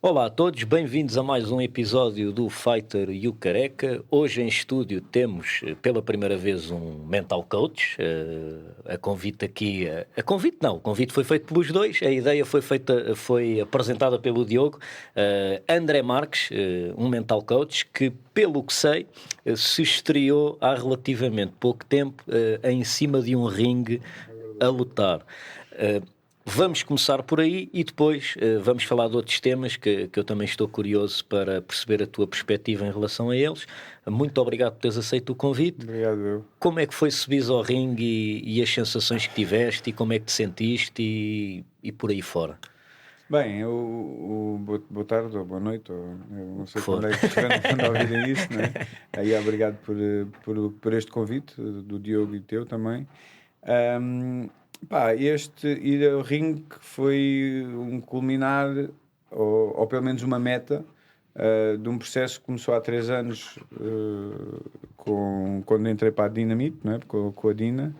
Olá a todos, bem-vindos a mais um episódio do Fighter e o Careca. Hoje em estúdio temos pela primeira vez um mental coach. A convite aqui, o convite foi feito pelos dois. A ideia foi apresentada pelo Diogo. André Marques, um mental coach que, pelo que sei, se estreou há relativamente pouco tempo em cima de um ringue a lutar. Vamos começar por aí e depois vamos falar de outros temas que eu também estou curioso para perceber a tua perspectiva em relação a eles. Muito obrigado por teres aceito o convite. Obrigado, eu. Como é que foi subir ao ringue e as sensações que tiveste e como é que te sentiste e por aí fora? Bem, boa tarde ou boa noite, ou, eu não sei for. quando é que quando ouvirem isso, né? Aí obrigado por este convite do Diogo e teu também. Este ir ao ringue foi um culminar, ou pelo menos uma meta, de um processo que começou há 3 anos, quando entrei para a Dynamite, né? com a Dina,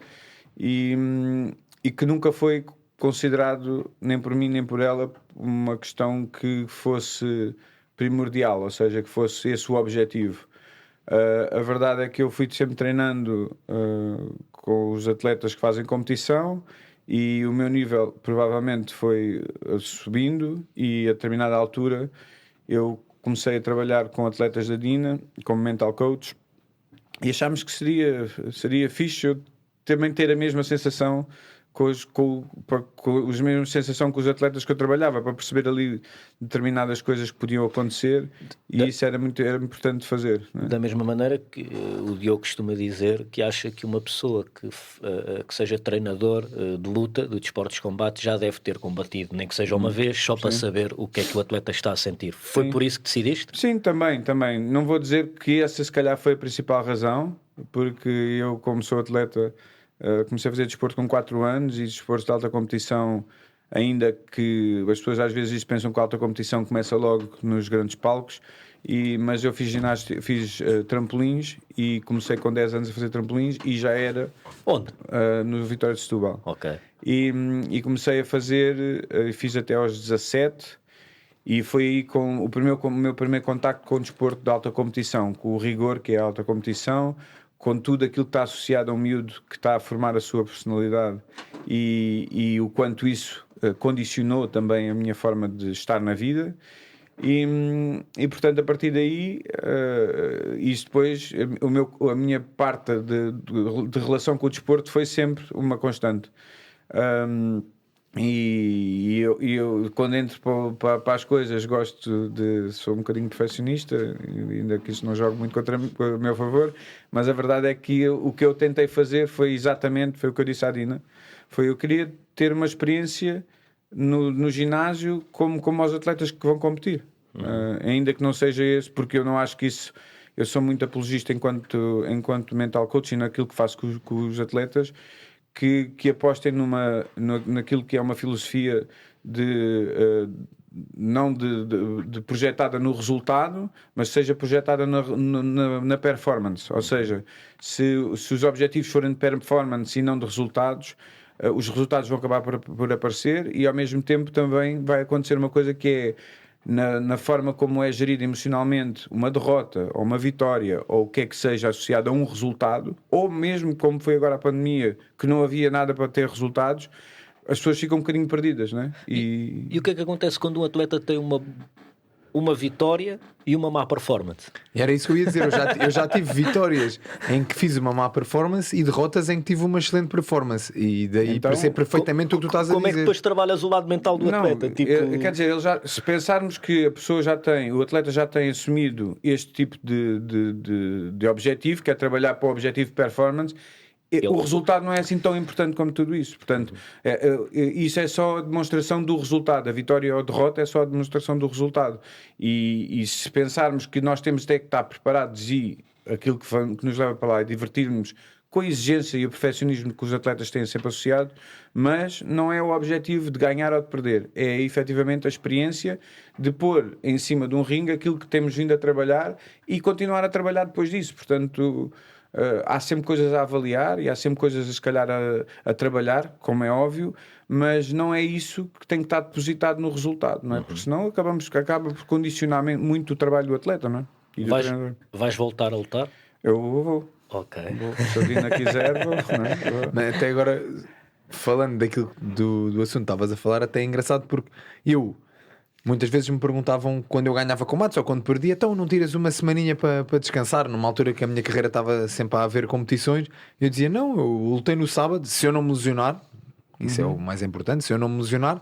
e que nunca foi considerado, nem por mim nem por ela, uma questão que fosse primordial, ou seja, que fosse esse o objetivo. A verdade é que eu fui sempre treinando com os atletas que fazem competição e o meu nível provavelmente foi subindo, e a determinada altura eu comecei a trabalhar com atletas da Dina como mental coach, e achámos que seria fixe eu também ter a mesma sensação com os mesmos sensação com os atletas que eu trabalhava, para perceber ali determinadas coisas que podiam acontecer, e isso era importante fazer, né? Da mesma maneira que o Diogo costuma dizer que acha que uma pessoa que seja treinador de luta, de desportos de combate, já deve ter combatido, nem que seja uma vez, só para saber o que é que o atleta está a sentir. Foi por isso que decidiste? Sim, também. Não vou dizer que essa se calhar foi a principal razão, porque eu, como sou atleta, comecei a fazer desporto com 4 anos, e desporto de alta competição, ainda que as pessoas às vezes pensam que a alta competição começa logo nos grandes palcos, mas eu fiz ginástica, fiz trampolins, e comecei com 10 anos a fazer trampolins, e já era Onde? no Vitória de Setúbal. Ok. E comecei a fazer, fiz até aos 17, e foi aí com o meu primeiro contacto com o desporto de alta competição, com o rigor que é a alta competição, com tudo aquilo que está associado a um miúdo que está a formar a sua personalidade, e o quanto isso condicionou também a minha forma de estar na vida. E portanto, a partir daí, isso depois, a minha parte de relação com o desporto foi sempre uma constante. Eu quando entro para as coisas, sou um bocadinho perfeccionista, ainda que isso não jogue muito contra o meu favor, mas a verdade é que o que eu tentei fazer foi o que eu disse à Dina, eu queria ter uma experiência no ginásio como os atletas que vão competir. Ainda que não seja esse, porque eu não acho que isso, eu sou muito apologista enquanto mental coach, e naquilo que faço com os atletas, que apostem naquilo que é uma filosofia não de projetada no resultado, mas seja projetada na performance. Ou seja, se os objetivos forem de performance e não de resultados, os resultados vão acabar por aparecer, e ao mesmo tempo também vai acontecer uma coisa que é, na forma como é gerida emocionalmente uma derrota ou uma vitória, ou o que é que seja associado a um resultado, ou mesmo como foi agora a pandemia, que não havia nada para ter resultados, as pessoas ficam um bocadinho perdidas, né? E o que é que acontece quando um atleta tem uma vitória e uma má performance? Era isso que eu ia dizer. Eu já tive vitórias em que fiz uma má performance e derrotas em que tive uma excelente performance, e daí Então, percebo perfeitamente o que tu estás a dizer. Como é que depois trabalhas o lado mental do atleta? Quer dizer, se pensarmos que o atleta já tem assumido este tipo de objetivo, que é trabalhar para o objetivo de performance, o resultado não é assim tão importante como tudo isso. Portanto, isso é só a demonstração do resultado. A vitória ou a derrota é só a demonstração do resultado. E se pensarmos que nós temos até que estar preparados, e aquilo que nos leva para lá é divertirmos com a exigência e o perfeccionismo que os atletas têm sempre associado, mas não é o objetivo de ganhar ou de perder. É efetivamente a experiência de pôr em cima de um ringue aquilo que temos vindo a trabalhar, e continuar a trabalhar depois disso. Portanto, há sempre coisas a avaliar e há sempre coisas se calhar a trabalhar, como é óbvio, mas não é isso que tem que estar depositado no resultado, não é? Porque senão acaba por condicionar muito o trabalho do atleta, não é? E do treinador. Vais voltar a lutar? Eu vou. Ok. Se a Dina quiser, vou, não é? Vou. Mas até agora, falando daquilo do assunto que estavas a falar, até é engraçado porque muitas vezes me perguntavam quando eu ganhava combates ou quando perdia, então não tiras uma semaninha para descansar, numa altura que a minha carreira estava sempre a haver competições. Eu dizia, não, eu lutei no sábado, se eu não me lesionar, isso é o mais importante, se eu não me lesionar,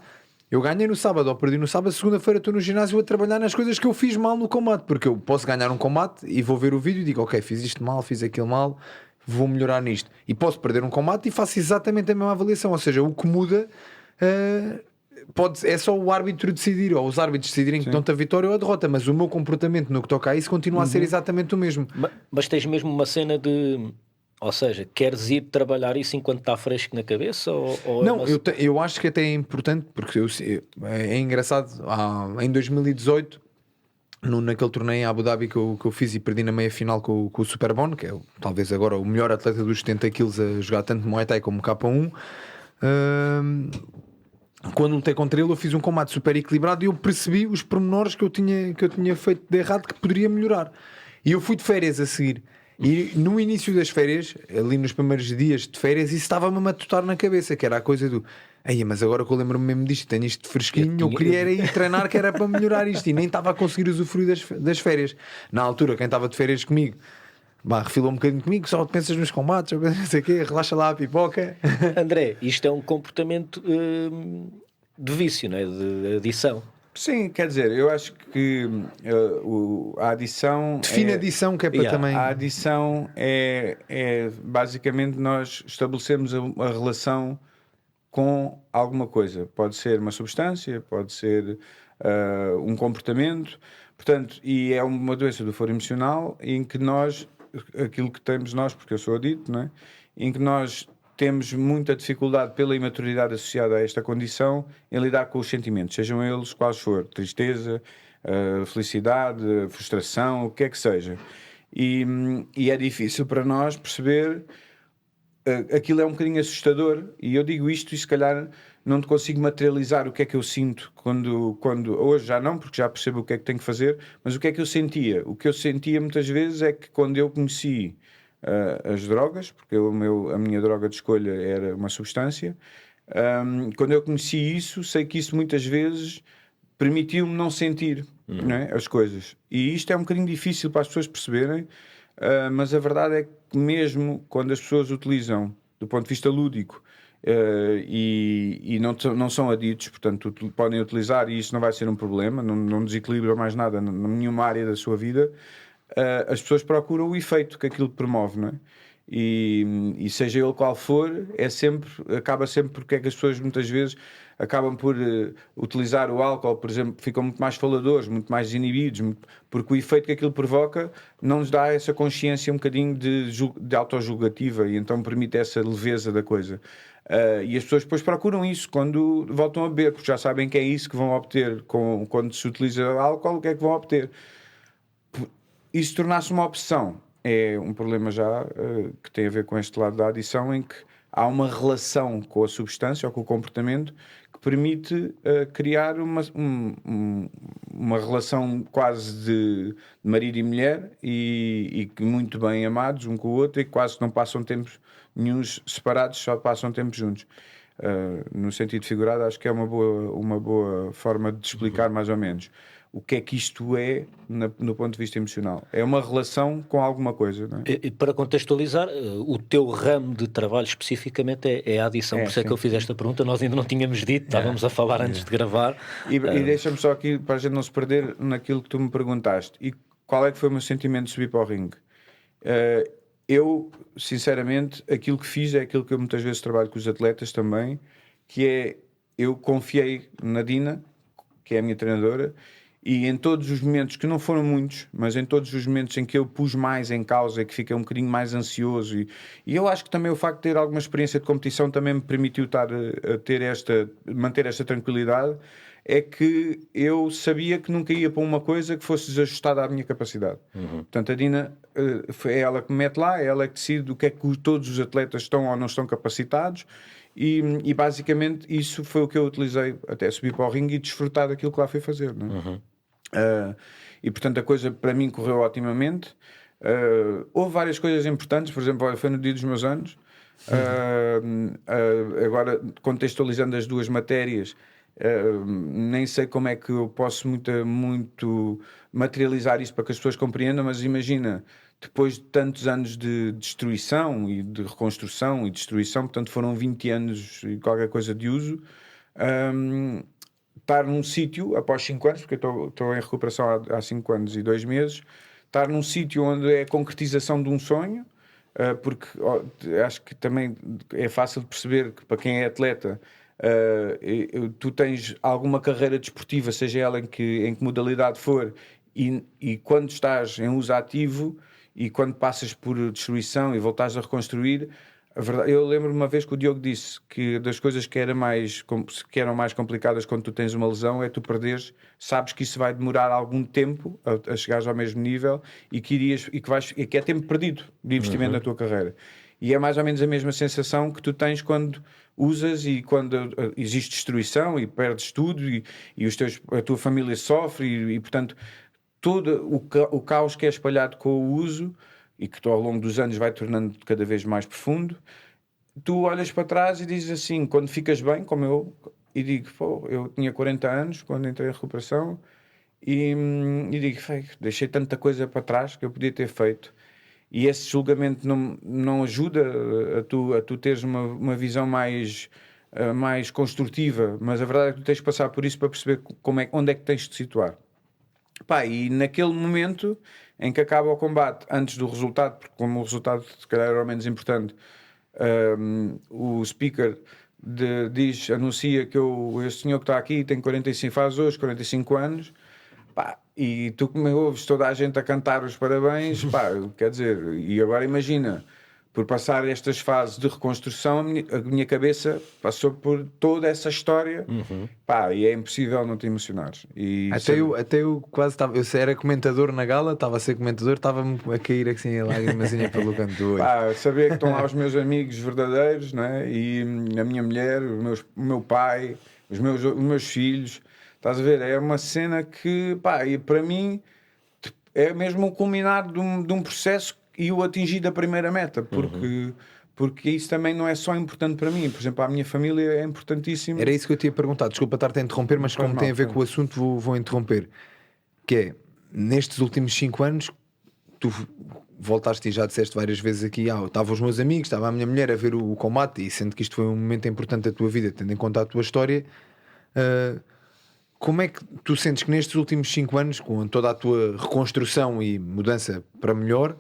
eu ganhei no sábado ou perdi no sábado, segunda-feira estou no ginásio a trabalhar nas coisas que eu fiz mal no combate, porque eu posso ganhar um combate e vou ver o vídeo e digo, ok, fiz isto mal, fiz aquilo mal, vou melhorar nisto. E posso perder um combate e faço exatamente a mesma avaliação, ou seja, o que muda é só o árbitro decidir, ou os árbitros decidirem que dão-te a vitória ou a derrota, mas o meu comportamento no que toca a isso continua a ser exatamente o mesmo. Mas tens mesmo uma cena de... Ou seja, queres ir trabalhar isso enquanto está fresco na cabeça? Ou não, eu acho que até é importante, porque é engraçado, em 2018, naquele torneio em Abu Dhabi que eu fiz e perdi na meia-final com o Superbon, que é talvez agora o melhor atleta dos 70 kg a jogar tanto Muay Thai como K1. Quando lutei contra ele eu fiz um combate super equilibrado e eu percebi os pormenores que eu tinha feito de errado que poderia melhorar. E eu fui de férias a seguir. E no início das férias, ali nos primeiros dias de férias, isso estava-me a matutar na cabeça, que era a coisa do mas agora que eu lembro-me mesmo disto, tenho isto fresquinho, eu queria era ir treinar, que era para melhorar isto, e nem estava a conseguir usufruir das férias. Na altura, quem estava de férias comigo refilou um bocadinho comigo, só pensas nos combates, não sei o quê, relaxa lá a pipoca. André, isto é um comportamento de vício, não é? De adição. Sim, quer dizer, eu acho que a adição... Define adição, que é para também... A adição é basicamente nós estabelecemos a relação com alguma coisa. Pode ser uma substância, pode ser um comportamento, portanto, e é uma doença do foro emocional em que nós, aquilo que temos nós, porque eu sou adicto, não é? Em que nós temos muita dificuldade pela imaturidade associada a esta condição em lidar com os sentimentos, sejam eles quais for, tristeza, felicidade, frustração, o que é que seja. E é difícil para nós perceber, aquilo é um bocadinho assustador, e eu digo isto e se calhar não te consigo materializar o que é que eu sinto quando hoje já não, porque já percebo o que é que tenho que fazer, mas o que é que eu sentia? O que eu sentia muitas vezes é que quando eu conheci as drogas, porque a minha droga de escolha era uma substância, quando eu conheci isso, sei que isso muitas vezes permitiu-me não sentir, não é, as coisas, e isto é um bocadinho difícil para as pessoas perceberem, mas a verdade é que mesmo quando as pessoas utilizam do ponto de vista lúdico e não são aditos, portanto podem utilizar e isso não vai ser um problema, não desequilibra mais nada em nenhuma área da sua vida, as pessoas procuram o efeito que aquilo promove, não é? E seja ele qual for, acaba sempre porque é que as pessoas muitas vezes acabam por utilizar o álcool, por exemplo, ficam muito mais faladores, muito mais inibidos, porque o efeito que aquilo provoca não nos dá essa consciência um bocadinho de autojulgativa e então permite essa leveza da coisa. E as pessoas depois procuram isso quando voltam a beber, porque já sabem que é isso que vão obter quando se utiliza álcool, o que é que vão obter. E se tornasse uma opção, é um problema já que tem a ver com este lado da adição, em que há uma relação com a substância ou com o comportamento que permite criar uma relação quase de marido e mulher e muito bem amados um com o outro e que quase não passam tempos nenhuns separados, só passam tempos juntos. No sentido figurado, acho que é uma boa forma de explicar mais ou menos o que é que isto é no ponto de vista emocional. É uma relação com alguma coisa, não é? E para contextualizar, o teu ramo de trabalho especificamente é a adição. Por isso é que eu fiz esta pergunta. Nós ainda não tínhamos dito, estávamos a falar antes de gravar. E deixa-me só aqui, para a gente não se perder naquilo que tu me perguntaste. E qual é que foi o meu sentimento de subir para o ringue? Eu, sinceramente, aquilo que fiz é aquilo que eu muitas vezes trabalho com os atletas também, que é, eu confiei na Dina, que é a minha treinadora, e em todos os momentos, que não foram muitos, mas em todos os momentos em que eu pus mais em causa e que fiquei um bocadinho mais ansioso, e eu acho que também o facto de ter alguma experiência de competição também me permitiu manter esta tranquilidade, é que eu sabia que nunca ia para uma coisa que fosse desajustada à minha capacidade. Portanto, a Dina é ela que me mete lá, é ela que decide o que é que todos os atletas estão ou não estão capacitados, e basicamente isso foi o que eu utilizei até subir para o ringue e desfrutar daquilo que lá fui fazer, não é? E portanto a coisa para mim correu otimamente. Houve várias coisas importantes, por exemplo, olha, foi no dia dos meus anos. Agora, contextualizando as duas matérias, nem sei como é que eu posso muito materializar isso para que as pessoas compreendam, mas imagina, depois de tantos anos de destruição e de reconstrução e destruição, portanto foram 20 anos e qualquer coisa de uso, estar num sítio após 5 anos, porque eu estou em recuperação há 5 anos e 2 meses, estar num sítio onde é a concretização de um sonho, porque acho que também é fácil de perceber que para quem é atleta, tu tens alguma carreira desportiva, seja ela em que modalidade for, e quando estás em uso ativo e quando passas por destruição e voltares a reconstruir, a verdade, eu lembro uma vez que o Diogo disse que das coisas que eram mais complicadas quando tu tens uma lesão é tu perderes, sabes que isso vai demorar algum tempo a chegares ao mesmo nível e que é tempo perdido de investimento na tua carreira. E é mais ou menos a mesma sensação que tu tens quando usas e quando existe destruição e perdes tudo e a tua família sofre e portanto todo o caos que é espalhado com o uso e que ao longo dos anos vai tornando cada vez mais profundo, tu olhas para trás e dizes assim, quando ficas bem, como eu, e digo, pô, eu tinha 40 anos quando entrei em recuperação e digo, deixei tanta coisa para trás que eu podia ter feito. E esse julgamento não ajuda a tu teres uma visão mais construtiva, mas a verdade é que tu tens de passar por isso para perceber onde é que tens de te situar. Pá, e naquele momento em que acaba o combate, antes do resultado, porque como o resultado se calhar era o menos importante, o speaker anuncia que este senhor que está aqui tem 45, faz hoje 45 anos, pá, e tu como ouves toda a gente a cantar os parabéns, pá, quer dizer, e agora imagina, por passar estas fases de reconstrução, a minha cabeça passou por toda essa história, pá, e é impossível não te emocionares. E até eu quase estava, eu era comentador na gala, estava a ser comentador, estava-me a cair assim a lágrimazinha pelo canto do olho. Pá, saber que estão lá os meus amigos verdadeiros, não é? E a minha mulher, o meu pai, os meus filhos, estás a ver? É uma cena que, pá, e para mim é mesmo o culminar de um processo e o atingir da primeira meta, porque isso também não é só importante para mim, por exemplo, a minha família é importantíssimo. Era isso que eu te ia perguntar, desculpa estar-te a interromper, mas como tem a ver com o assunto vou interromper, que é, nestes últimos 5 anos tu voltaste e já disseste várias vezes aqui, estavam os meus amigos, estava a minha mulher a ver o combate, e sendo que isto foi um momento importante da tua vida, tendo em conta a tua história, como é que tu sentes que nestes últimos 5 anos, com toda a tua reconstrução e mudança para melhor,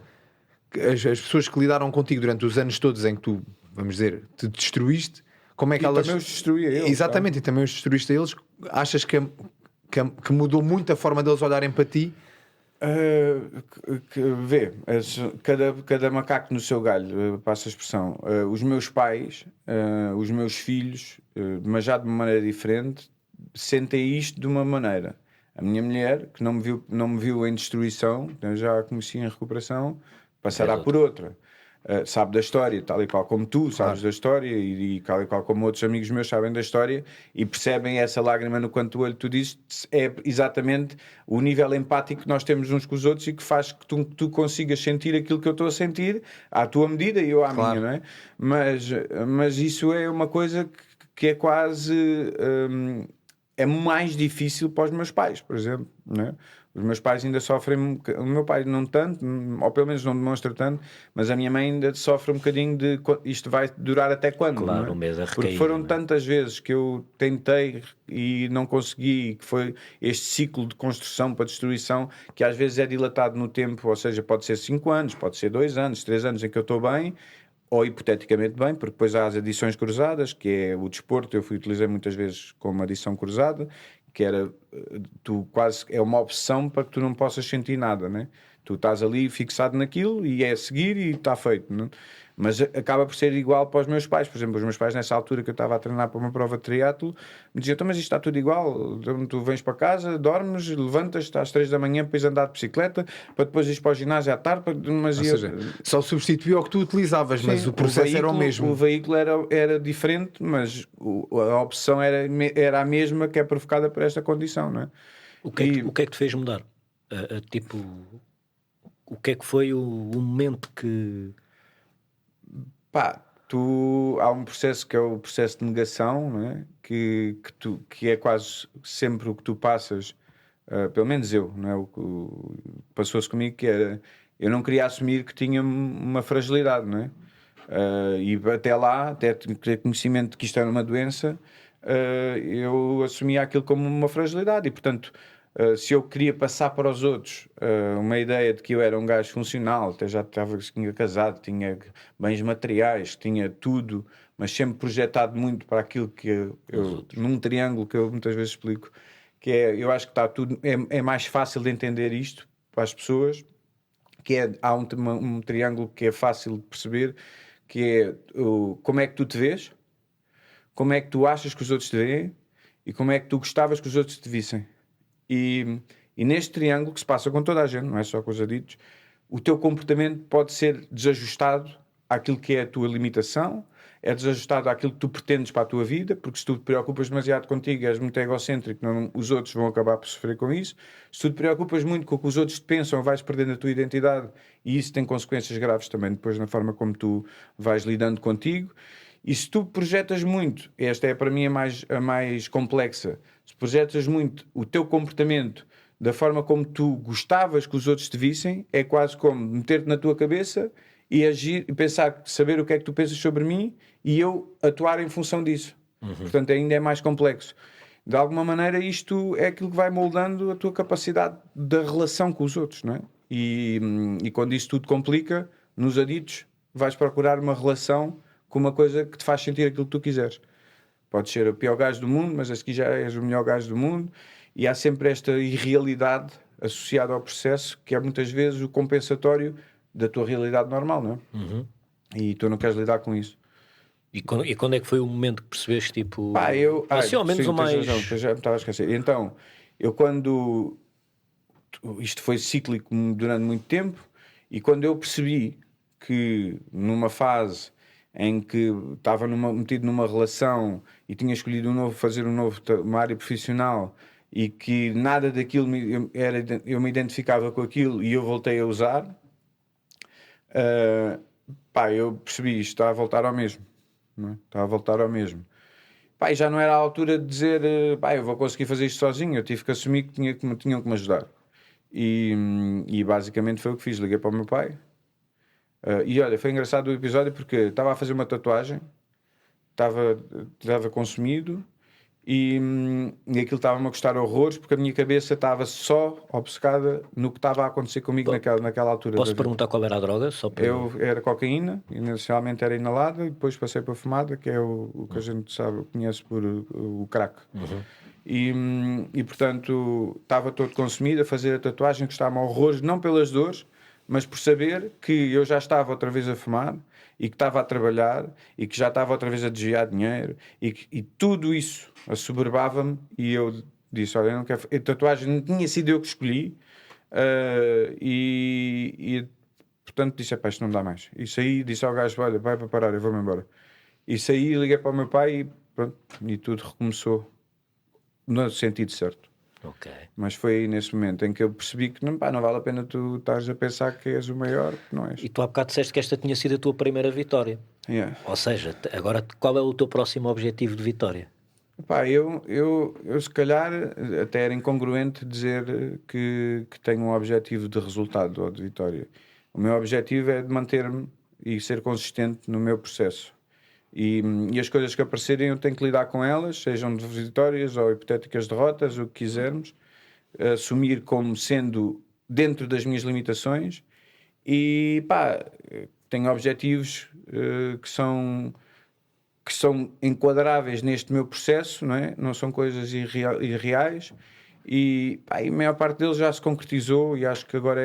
as pessoas que lidaram contigo durante os anos todos em que tu, vamos dizer, te destruíste, como é que elas... também os destruí a eles. Exatamente, e também os destruíste a eles. Achas que mudou muito a forma deles olharem para ti? Vê, cada macaco no seu galho, passa a expressão. Os meus pais, os meus filhos, mas já de uma maneira diferente, sentem isto de uma maneira. A minha mulher, que não me viu em destruição, eu já a conheci em recuperação, passará por outra. Sabe da história, tal e qual como tu sabes da história, e tal e qual como outros amigos meus sabem da história, e percebem essa lágrima no canto do olho. Tu dizes, é exatamente o nível empático que nós temos uns com os outros e que faz que tu consigas sentir aquilo que eu estou a sentir à tua medida e eu à minha, não é? Mas isso é uma coisa que é quase é mais difícil para os meus pais, por exemplo, não é? Os meus pais ainda sofrem, o meu pai não tanto, ou pelo menos não demonstra tanto, mas a minha mãe ainda sofre um bocadinho de isto vai durar até quando, claro, não é? o medo a recair, porque foram não é? tantas vezes que eu tentei e não consegui, que foi este ciclo de construção para destruição, que às vezes é dilatado no tempo, ou seja, pode ser 5 anos, pode ser 2 anos, 3 anos em que eu estou bem, ou hipoteticamente bem, porque depois há as adições cruzadas, que é o desporto, eu utilizei muitas vezes como adição cruzada, que era, tu quase, é uma opção para que tu não possas sentir nada, né? Tu estás ali fixado naquilo e é seguir e está feito, né? mas acaba por ser igual para os meus pais. Por exemplo, os meus pais, nessa altura que eu estava a treinar para uma prova de triatlo, me diziam: então, mas isto está tudo igual, tu vens para casa, dormes, levantas-te às 3 da manhã, depois andar de bicicleta, para depois ir para o ginásio à tarde, mas Ou seja, só substituiu o que tu utilizavas, mas o processo era o mesmo. O veículo era diferente, mas a opção era a mesma, que é provocada por esta condição, não é? O que é que te fez mudar? Tipo, o que é que foi o momento que... Pá, há um processo que é o processo de negação, não é? Que é quase sempre o que tu passas, pelo menos eu, não é? Passou-se comigo, que era, eu não queria assumir que tinha uma fragilidade, não é? E até lá, até ter conhecimento de que isto era uma doença, eu assumia aquilo como uma fragilidade e, portanto, se eu queria passar para os outros uma ideia de que eu era um gajo funcional, até já tinha casado, tinha bens materiais, tinha tudo, mas sempre projetado muito para aquilo que eu num triângulo que eu muitas vezes explico, que é, eu acho que está tudo, é mais fácil de entender isto para as pessoas, que é, há um triângulo que é fácil de perceber, que é como é que tu te vês, como é que tu achas que os outros te veem e como é que tu gostavas que os outros te vissem. E neste triângulo que se passa com toda a gente, não é só com os aditos, o teu comportamento pode ser desajustado àquilo que é a tua limitação, é desajustado àquilo que tu pretendes para a tua vida, porque se tu te preocupas demasiado contigo, és muito egocêntrico, os outros vão acabar por sofrer com isso. Se tu te preocupas muito com o que os outros te pensam, vais perdendo a tua identidade, e isso tem consequências graves também depois na forma como tu vais lidando contigo. E se tu projetas muito, esta é para mim a mais complexa, se projetas muito o teu comportamento da forma como tu gostavas que os outros te vissem, é quase como meter-te na tua cabeça e agir e pensar, saber o que é que tu pensas sobre mim e eu atuar em função disso. Portanto, ainda é mais complexo. De alguma maneira, isto é aquilo que vai moldando a tua capacidade da relação com os outros, não é? E quando isso tudo complica, nos aditos, vais procurar uma relação com uma coisa que te faz sentir aquilo que tu quiseres. Podes ser o pior gajo do mundo, mas aqui já és o melhor gajo do mundo, e há sempre esta irrealidade associada ao processo, que é muitas vezes o compensatório da tua realidade normal, não é? E tu não queres lidar com isso. E quando é que foi o momento que percebeste, tipo... Pá, assim, ao menos sim, o mais... razão, já me estava a esquecer. Então, eu quando... Isto foi cíclico durante muito tempo, e quando eu percebi que numa fase em que estava metido numa relação e tinha escolhido fazer uma área profissional e que nada daquilo eu me identificava com aquilo e eu voltei a usar, pá, eu percebi isto, está a voltar ao mesmo, não é? Está a voltar ao mesmo. Pá, e já não era a altura de dizer, pá, eu vou conseguir fazer isto sozinho, eu tive que assumir que tinham que me ajudar. E basicamente foi o que fiz, liguei para o meu pai. E olha, foi engraçado o episódio porque estava a fazer uma tatuagem, estava consumido e aquilo estava-me a custar horrores porque a minha cabeça estava só obcecada no que estava a acontecer comigo naquela altura. Posso perguntar qual era a droga? Só para... Era cocaína, inicialmente era inalada e depois passei para a fumada, que é o que a gente conhece por o crack. E portanto estava todo consumido a fazer a tatuagem, que estava-me horrores, não pelas dores, mas por saber que eu já estava outra vez a fumar e que estava a trabalhar e que já estava outra vez a desviar dinheiro e tudo isso assoberbava-me e eu disse, olha, eu não quero... A tatuagem não tinha sido eu que escolhi e portanto disse, pá, isto não dá mais. E saí, disse ao gajo, olha, vai para parar, eu vou-me embora. E saí, liguei para o meu pai e pronto, e tudo recomeçou no sentido certo. Ok. Mas foi aí nesse momento em que eu percebi que não vale a pena tu estares a pensar que és o maior, que não és. E tu há bocado disseste que esta tinha sido a tua primeira vitória. Yeah. Ou seja, agora qual é o teu próximo objetivo de vitória? Pá, eu se calhar até era incongruente dizer que tenho um objetivo de resultado ou de vitória. O meu objetivo é de manter-me e ser consistente no meu processo. E as coisas que aparecerem eu tenho que lidar com elas, sejam de vitórias ou hipotéticas derrotas, o que quisermos, assumir como sendo dentro das minhas limitações e pá, tenho objetivos que são enquadráveis neste meu processo, não é? Não são coisas irreais E a maior parte deles já se concretizou e acho que agora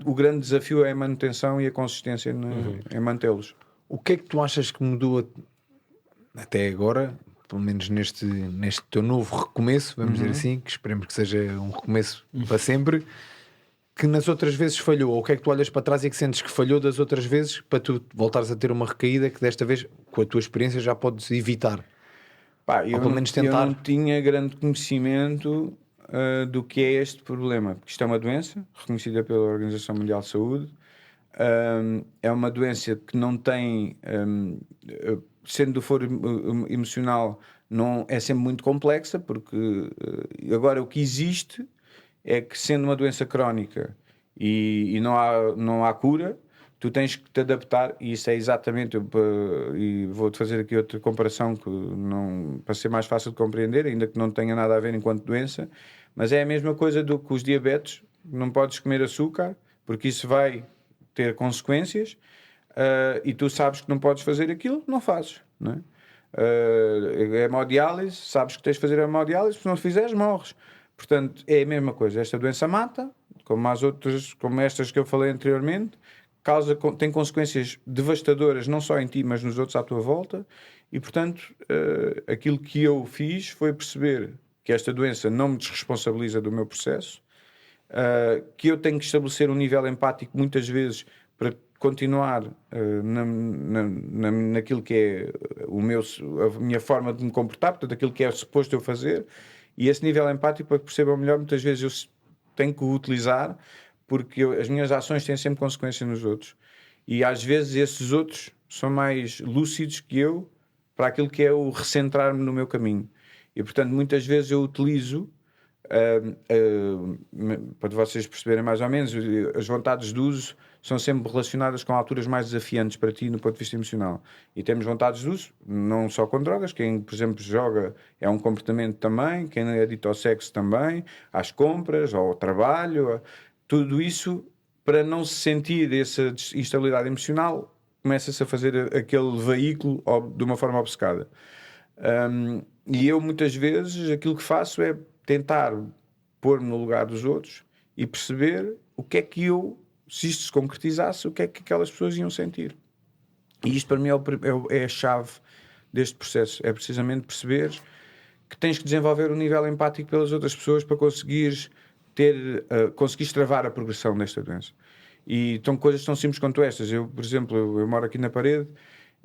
o grande desafio é a manutenção e a consistência em mantê-los. O que é que tu achas que mudou até agora, pelo menos neste teu novo recomeço, vamos dizer assim, que esperemos que seja um recomeço para sempre, que nas outras vezes falhou? Ou o que é que tu olhas para trás e que sentes que falhou das outras vezes para tu voltares a ter uma recaída que desta vez, com a tua experiência, já podes evitar? Eu pelo menos tentar. Eu não tinha grande conhecimento do que é este problema, porque isto é uma doença reconhecida pela Organização Mundial de Saúde. É uma doença que não tem, sendo do foro emocional, não é sempre muito complexa, porque agora o que existe é que, sendo uma doença crónica e não há cura, tu tens que te adaptar, e isso é exatamente, e vou-te fazer aqui outra comparação para ser mais fácil de compreender, ainda que não tenha nada a ver enquanto doença, mas é a mesma coisa do que os diabetes. Não podes comer açúcar, porque isso vai ter consequências, e tu sabes que não podes fazer aquilo, não fazes, não é? Hemodiálise, sabes que tens de fazer hemodiálise, se não fizeres, morres. Portanto, é a mesma coisa. Esta doença mata, como as outras, como estas que eu falei anteriormente, tem consequências devastadoras, não só em ti, mas nos outros à tua volta. E, portanto, aquilo que eu fiz foi perceber que esta doença não me desresponsabiliza do meu processo, que eu tenho que estabelecer um nível empático muitas vezes para continuar naquilo que é a minha forma de me comportar, portanto, aquilo que é suposto eu fazer, e esse nível empático, para que percebam melhor, muitas vezes eu tenho que o utilizar, porque as minhas ações têm sempre consequência nos outros, e às vezes esses outros são mais lúcidos que eu para aquilo que é o recentrar-me no meu caminho. E, portanto, muitas vezes eu utilizo, para vocês perceberem mais ou menos, as vontades de uso são sempre relacionadas com alturas mais desafiantes para ti no ponto de vista emocional. E temos vontades de uso, não só com drogas. Quem, por exemplo, joga é um comportamento também. Quem é adicto ao sexo também, às compras, ao trabalho, tudo isso, para não se sentir essa instabilidade emocional, começa-se a fazer aquele veículo de uma forma obcecada. E eu, muitas vezes, aquilo que faço é tentar pôr-me no lugar dos outros e perceber o que é que se isto se concretizasse, o que é que aquelas pessoas iam sentir. E isto, para mim, é a chave deste processo. É precisamente perceber que tens que desenvolver um nível empático pelas outras pessoas para conseguires travar a progressão desta doença. E são coisas tão simples quanto estas. Eu, por exemplo, eu moro aqui na parede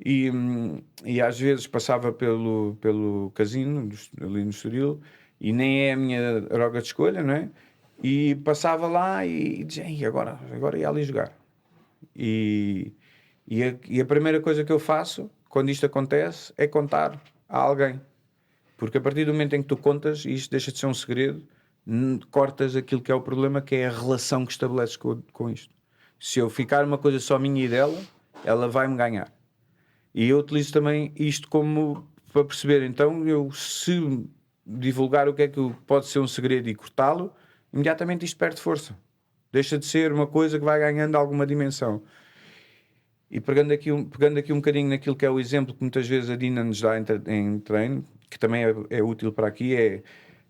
e às vezes passava pelo casino ali no Estoril, e nem é a minha droga de escolha, não é? E passava lá e dizia, agora ia ali jogar. E a primeira coisa que eu faço quando isto acontece é contar a alguém. Porque a partir do momento em que tu contas, e isto deixa de ser um segredo, cortas aquilo que é o problema, que é a relação que estabeleces com isto. Se eu ficar uma coisa só minha e dela, ela vai-me ganhar. E eu utilizo também isto como para perceber, então, se divulgar o que é que pode ser um segredo e cortá-lo, imediatamente isto perde força. Deixa de ser uma coisa que vai ganhando alguma dimensão. E pegando aqui um bocadinho naquilo que é o exemplo que muitas vezes a Dina nos dá em treino, que também é útil para aqui,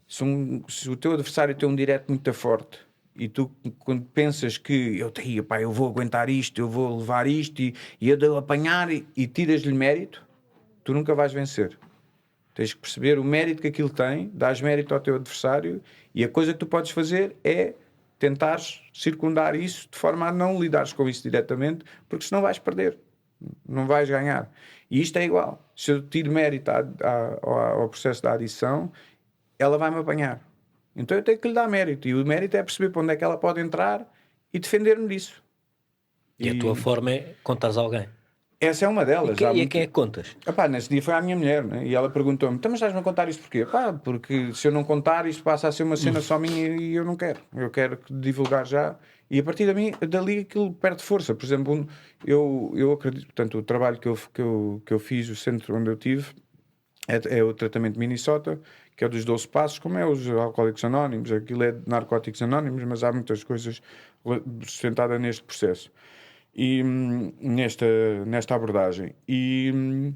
se o teu adversário tem um direct muito forte e tu, quando pensas que eu vou aguentar isto, eu vou levar isto e eu devo apanhar e tiras-lhe mérito, tu nunca vais vencer. Tens que perceber o mérito que aquilo tem, dás mérito ao teu adversário, e a coisa que tu podes fazer é tentares circundar isso de forma a não lidares com isso diretamente, porque senão vais perder, não vais ganhar. E isto é igual. Se eu tiro mérito ao processo da adição, ela vai-me apanhar. Então eu tenho que lhe dar mérito, e o mérito é perceber para onde é que ela pode entrar e defender-me disso. E a tua forma é contares a alguém. Essa é uma delas. E a quem é que contas? Nesse dia foi à minha mulher, né? E ela perguntou-me, então, mas estás-me a contar isto porquê? Porque se eu não contar, isto passa a ser uma cena só minha e eu não quero. Eu quero divulgar já. E a partir dali aquilo perde força. Por exemplo, eu acredito, portanto, o trabalho que eu fiz, o centro onde eu tive, é o tratamento de Minnesota, que é dos 12 passos, como é os Alcoólicos Anónimos. Aquilo é de Narcóticos Anónimos, mas há muitas coisas sustentadas neste processo. E nesta abordagem. E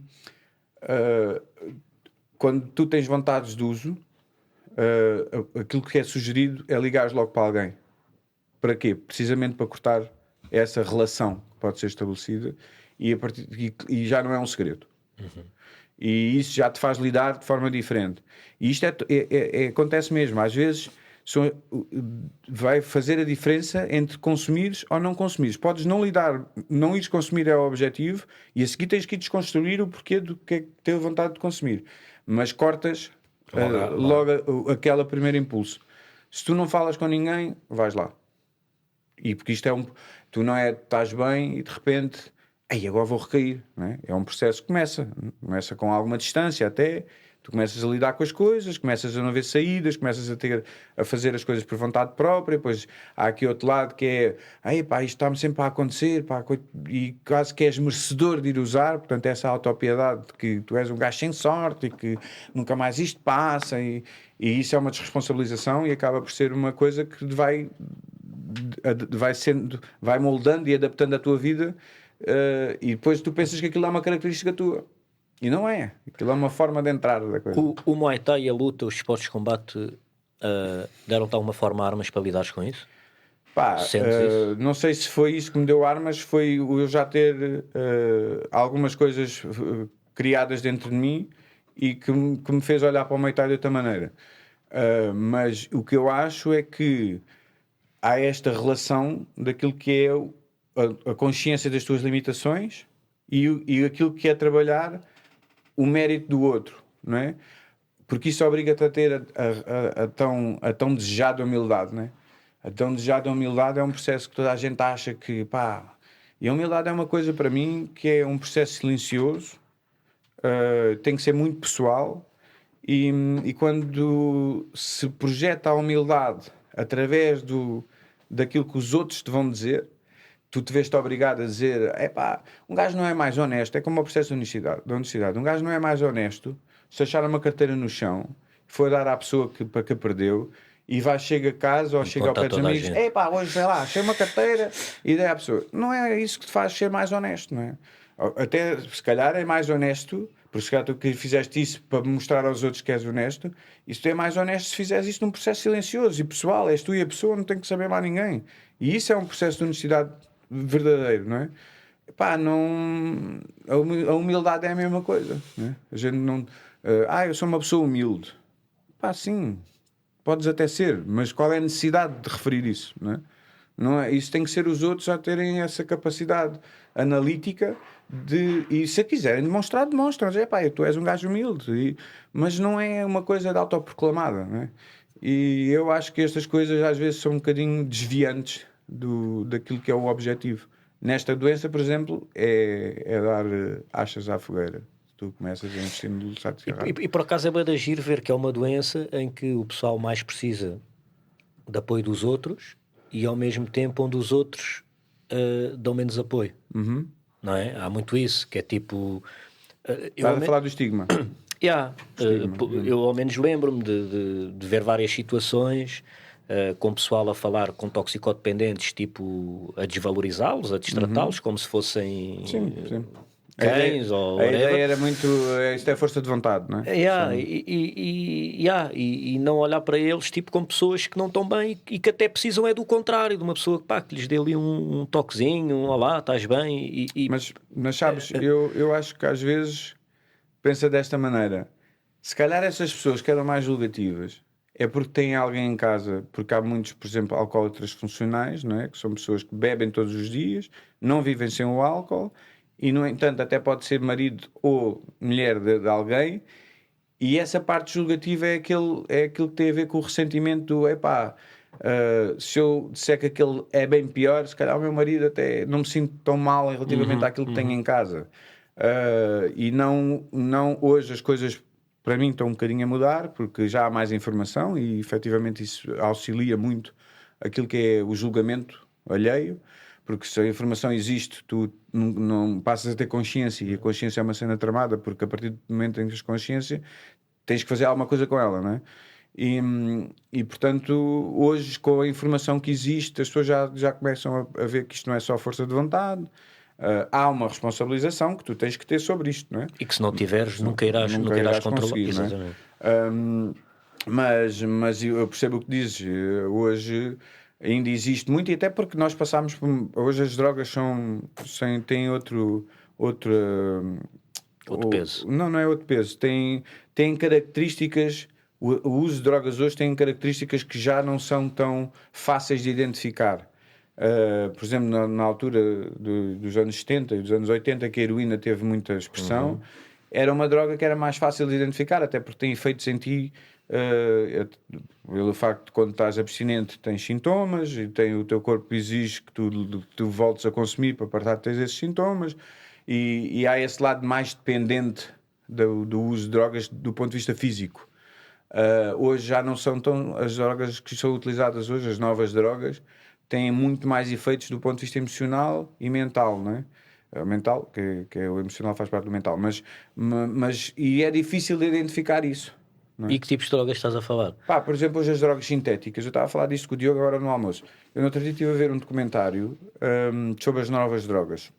quando tu tens vontades de uso, aquilo que é sugerido é ligares logo para alguém. Para quê? Precisamente para cortar essa relação que pode ser estabelecida e já não é um segredo. E isso já te faz lidar de forma diferente. E isto acontece mesmo. Às vezes vai fazer a diferença entre consumires ou não consumires. Podes não lidar, não ires consumir é o objetivo, e a seguir tens que ir desconstruir o porquê do que é que teve vontade de consumir. Mas cortas logo aquele primeiro impulso. Se tu não falas com ninguém, vais lá. E porque isto tu não é, estás bem e de repente, agora vou recair, não é? É um processo que começa com alguma distância até, tu começas a lidar com as coisas, começas a não ver saídas, começas a fazer as coisas por vontade própria, depois há aqui outro lado que é, isto está-me sempre a acontecer, e quase que és merecedor de ir usar, portanto essa autopiedade de que tu és um gajo sem sorte e que nunca mais isto passa, e isso é uma desresponsabilização e acaba por ser uma coisa que vai moldando e adaptando a tua vida, e depois tu pensas que aquilo é uma característica tua e não é, aquilo é uma forma de entrar da coisa. O Muay Thai, a luta, os esportes de combate deram-te alguma forma armas para lidares com isso? Não sei se foi isso que me deu armas, foi eu já ter algumas coisas criadas dentro de mim e que me fez olhar para o Muay Thai de outra maneira. Mas o que eu acho é que há esta relação daquilo que é a consciência das tuas limitações e aquilo que é trabalhar o mérito do outro, não é? Porque isso obriga-te a ter a tão desejada humildade, não é? A tão desejada humildade é um processo que toda a gente acha que, e a humildade é uma coisa para mim que é um processo silencioso, tem que ser muito pessoal e quando se projeta a humildade através daquilo que os outros te vão dizer, tu te vês-te obrigado a dizer, um gajo não é mais honesto, é como o processo de honestidade. Um gajo não é mais honesto se achar uma carteira no chão, for dar à pessoa para que perdeu, e chega a casa ou chega ao pé dos amigos, hoje sei lá, achei uma carteira e dei à pessoa. Não é isso que te faz ser mais honesto, não é? Até, se calhar, é mais honesto, porque se calhar tu que fizeste isso para mostrar aos outros que és honesto, isso é mais honesto se fizeres isso num processo silencioso e pessoal, és tu e a pessoa, não tem que saber mais ninguém. E isso é um processo de honestidade verdadeiro, não é? A humildade é a mesma coisa, não é? A gente não... eu sou uma pessoa humilde. Sim, podes até ser, mas qual é a necessidade de referir isso, não é? Não é? Isso tem que ser os outros a terem essa capacidade analítica e se a quiserem demonstram, tu és um gajo humilde, mas não é uma coisa de autoproclamada, não é? E eu acho que estas coisas às vezes são um bocadinho desviantes daquilo que é o objetivo. Nesta doença, por exemplo, é dar achas à fogueira. Tu começas a investir no saco de cigarro. E por acaso é bem de agir ver que é uma doença em que o pessoal mais precisa de apoio dos outros e ao mesmo tempo onde os outros dão menos apoio. Não é? Há muito isso, que é tipo... Estás a falar do estigma. Eu ao menos lembro-me de ver várias situações com o pessoal a falar com toxicodependentes, tipo a desvalorizá-los, a destratá-los como se fossem cães ou a ideia era muito, isto é força de vontade, não é? E não olhar para eles tipo como pessoas que não estão bem e que até precisam do contrário, de uma pessoa que lhes dê ali um toquezinho, olá, estás bem mas sabes, eu acho que às vezes pensa desta maneira, se calhar essas pessoas que eram mais julgativas é porque têm alguém em casa, porque há muitos, por exemplo, alcoólatras funcionais, não é? Que são pessoas que bebem todos os dias, não vivem sem o álcool e, no entanto, até pode ser marido ou mulher de alguém, e essa parte julgativa é aquilo que tem a ver com o ressentimento do se eu disser que aquele é bem pior, se calhar o meu marido até não me sinto tão mal relativamente àquilo que tenho em casa. E não hoje as coisas para mim estão um bocadinho a mudar, porque já há mais informação e efetivamente isso auxilia muito aquilo que é o julgamento alheio, porque se a informação existe, tu não passas a ter consciência, e a consciência é uma cena tramada, porque a partir do momento em que tens consciência, tens que fazer alguma coisa com ela, não é? E portanto, hoje, com a informação que existe, as pessoas já começam a ver que isto não é só força de vontade. Há uma responsabilização que tu tens que ter sobre isto, não é? E que se não tiveres, nunca irás controlar. Exatamente. Mas eu percebo o que dizes. Hoje ainda existe muito, e até porque nós passámos hoje as drogas têm outro peso. Não é outro peso. Tem características. O uso de drogas hoje tem características que já não são tão fáceis de identificar. Por exemplo, na altura dos anos 70 e dos anos 80, que a heroína teve muita expressão, era uma droga que era mais fácil de identificar, até porque tem efeitos em ti. Pelo facto de quando estás abstinente tens sintomas e o teu corpo exige que tu voltes a consumir para parar de ter esses sintomas, e há esse lado mais dependente do uso de drogas do ponto de vista físico. Hoje já não são tão. As drogas que são utilizadas hoje, as novas drogas, têm muito mais efeitos do ponto de vista emocional e mental, não é? Mental, que é o emocional, faz parte do mental, e é difícil de identificar isso. E que tipos de drogas estás a falar? Por exemplo, hoje as drogas sintéticas. Eu estava a falar disto com o Diogo agora no almoço. Eu no outro dia estive a ver um documentário sobre as novas drogas,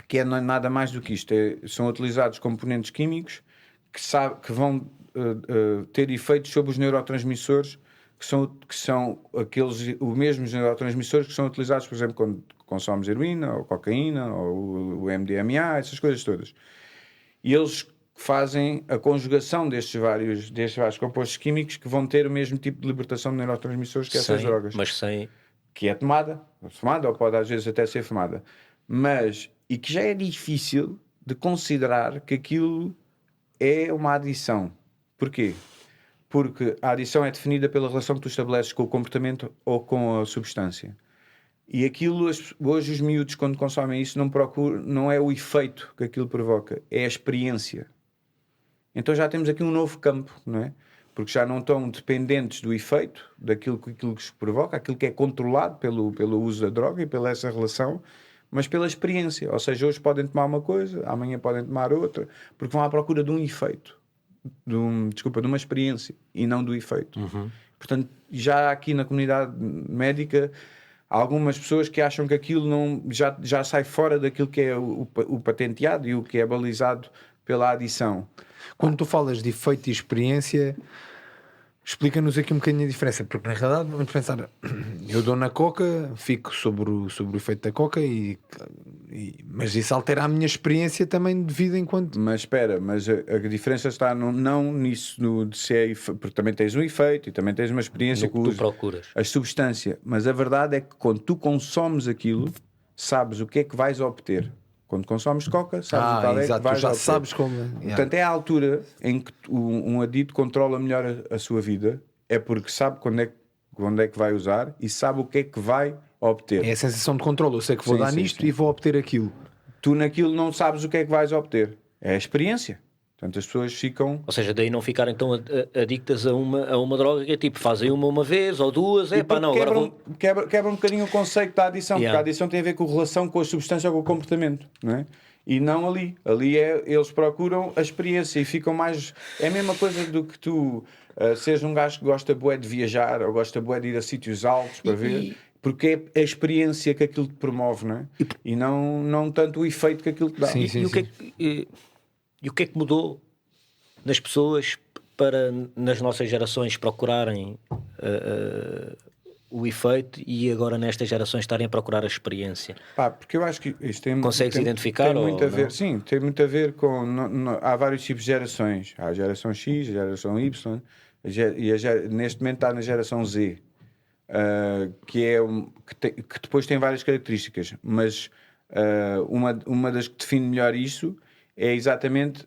que é nada mais do que isto. São utilizados componentes químicos que vão ter efeitos sobre os neurotransmissores, que são os mesmos neurotransmissores que são utilizados, por exemplo, quando consomes heroína, ou cocaína, ou o MDMA, essas coisas todas. E eles fazem a conjugação destes vários compostos químicos que vão ter o mesmo tipo de libertação de neurotransmissores que essas drogas. Mas sem... Que é fumada, ou pode às vezes até ser fumada. E que já é difícil de considerar que aquilo é uma adição. Porquê? Porque a adição é definida pela relação que tu estabeleces com o comportamento ou com a substância. E aquilo, hoje os miúdos, quando consomem isso, não é o efeito que aquilo provoca, é a experiência. Então já temos aqui um novo campo, não é? Porque já não estão dependentes do efeito, daquilo que se provoca, aquilo que é controlado pelo uso da droga e pela essa relação, mas pela experiência. Ou seja, hoje podem tomar uma coisa, amanhã podem tomar outra, porque vão à procura de um efeito, de uma experiência e não do efeito. Portanto, já aqui na comunidade médica, há algumas pessoas que acham que aquilo já sai fora daquilo que é o patenteado e o que é balizado pela adição. Quando tu falas de efeito e experiência, explica-nos aqui um bocadinho a diferença, porque na realidade vamos pensar, eu dou na coca, fico sobre o efeito da coca, mas isso altera a minha experiência também de vida enquanto... Mas espera, a diferença está não nisso, de ser, porque também tens um efeito e também tens uma experiência que tu procuras. A substância, mas a verdade é que quando tu consomes aquilo, sabes o que é que vais obter. Quando consomes coca, sabes o que é que vais já obter. sabes como... Portanto, é a altura em que um adicto controla melhor a sua vida, é porque sabe quando é que vai usar e sabe o que é que vai obter. É a sensação de controle, eu sei que vou dar nisto e vou obter aquilo. Tu naquilo não sabes o que é que vais obter, é a experiência. Portanto, as pessoas ficam... Ou seja, daí não ficarem tão adictas a uma droga que é tipo, fazem uma vez ou duas, quebra um bocadinho o conceito da adição, porque a adição tem a ver com a relação com a substância ou com o comportamento, não é? E não ali. Eles procuram a experiência e ficam mais... É a mesma coisa do que tu seres um gajo que gosta bué de viajar ou gosta bué de ir a sítios altos para ver... Porque é a experiência que aquilo te promove, não é? E não tanto o efeito que aquilo te dá. E o que é que mudou nas pessoas para, nas nossas gerações, procurarem o efeito e agora nestas gerações estarem a procurar a experiência? Porque eu acho que isto consegues identificar? Tem muito a ver, sim, tem muito a ver com... há vários tipos de gerações. Há a geração X, a geração Y, neste momento está na geração Z. Que depois tem várias características, mas uma das que define melhor isso é exatamente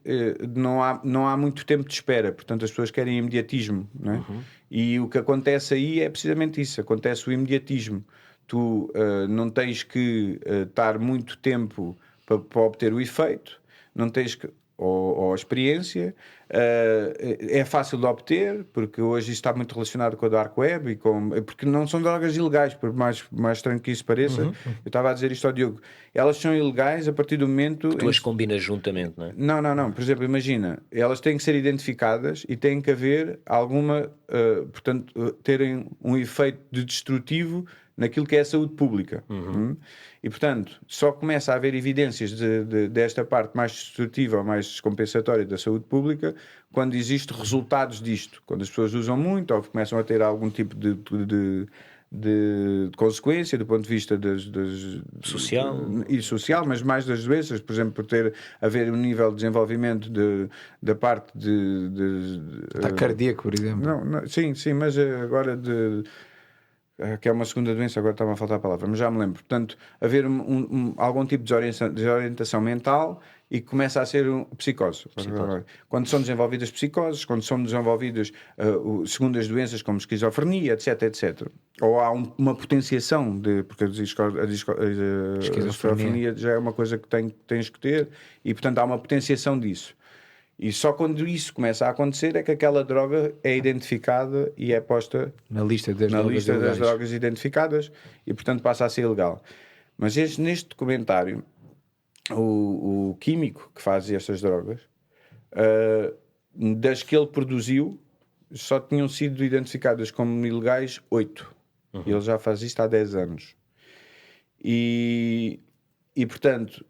não há muito tempo de espera, portanto as pessoas querem imediatismo, não é? E o que acontece aí é precisamente isso, acontece o imediatismo. Tu não tens que estar muito tempo para obter o efeito, não tens que... ou a experiência, é fácil de obter, porque hoje isso está muito relacionado com a Dark Web, porque não são drogas ilegais, por mais estranho que isso pareça. Eu estava a dizer isto ao Diogo, elas são ilegais a partir do momento... Tu as combinas juntamente, não é? Não, por exemplo, imagina, elas têm que ser identificadas e tem que haver alguma, portanto, terem um efeito de destrutivo naquilo que é a saúde pública. E, portanto, só começa a haver evidências desta parte mais destrutiva ou mais descompensatória da saúde pública quando existem resultados disto. Quando as pessoas usam muito ou começam a ter algum tipo de consequência do ponto de vista social, mas mais das doenças, por exemplo, por haver um nível de desenvolvimento da parte Ataque cardíaco, por exemplo. Sim, mas agora que é uma segunda doença, agora está-me a faltar a palavra, mas já me lembro. Portanto, haver algum tipo de desorientação mental e que começa a ser psicose. Quando são desenvolvidas psicoses, quando são desenvolvidas segundas doenças como esquizofrenia, etc. Ou há uma potenciação porque a esquizofrenia já é uma coisa que tens que ter e, portanto, há uma potenciação disso. E só quando isso começa a acontecer é que aquela droga é identificada e é posta na lista das drogas identificadas e, portanto, passa a ser ilegal. Mas neste documentário, o químico que faz estas drogas, das que ele produziu, só tinham sido identificadas como ilegais 8. Ele já faz isto há 10 anos. E portanto,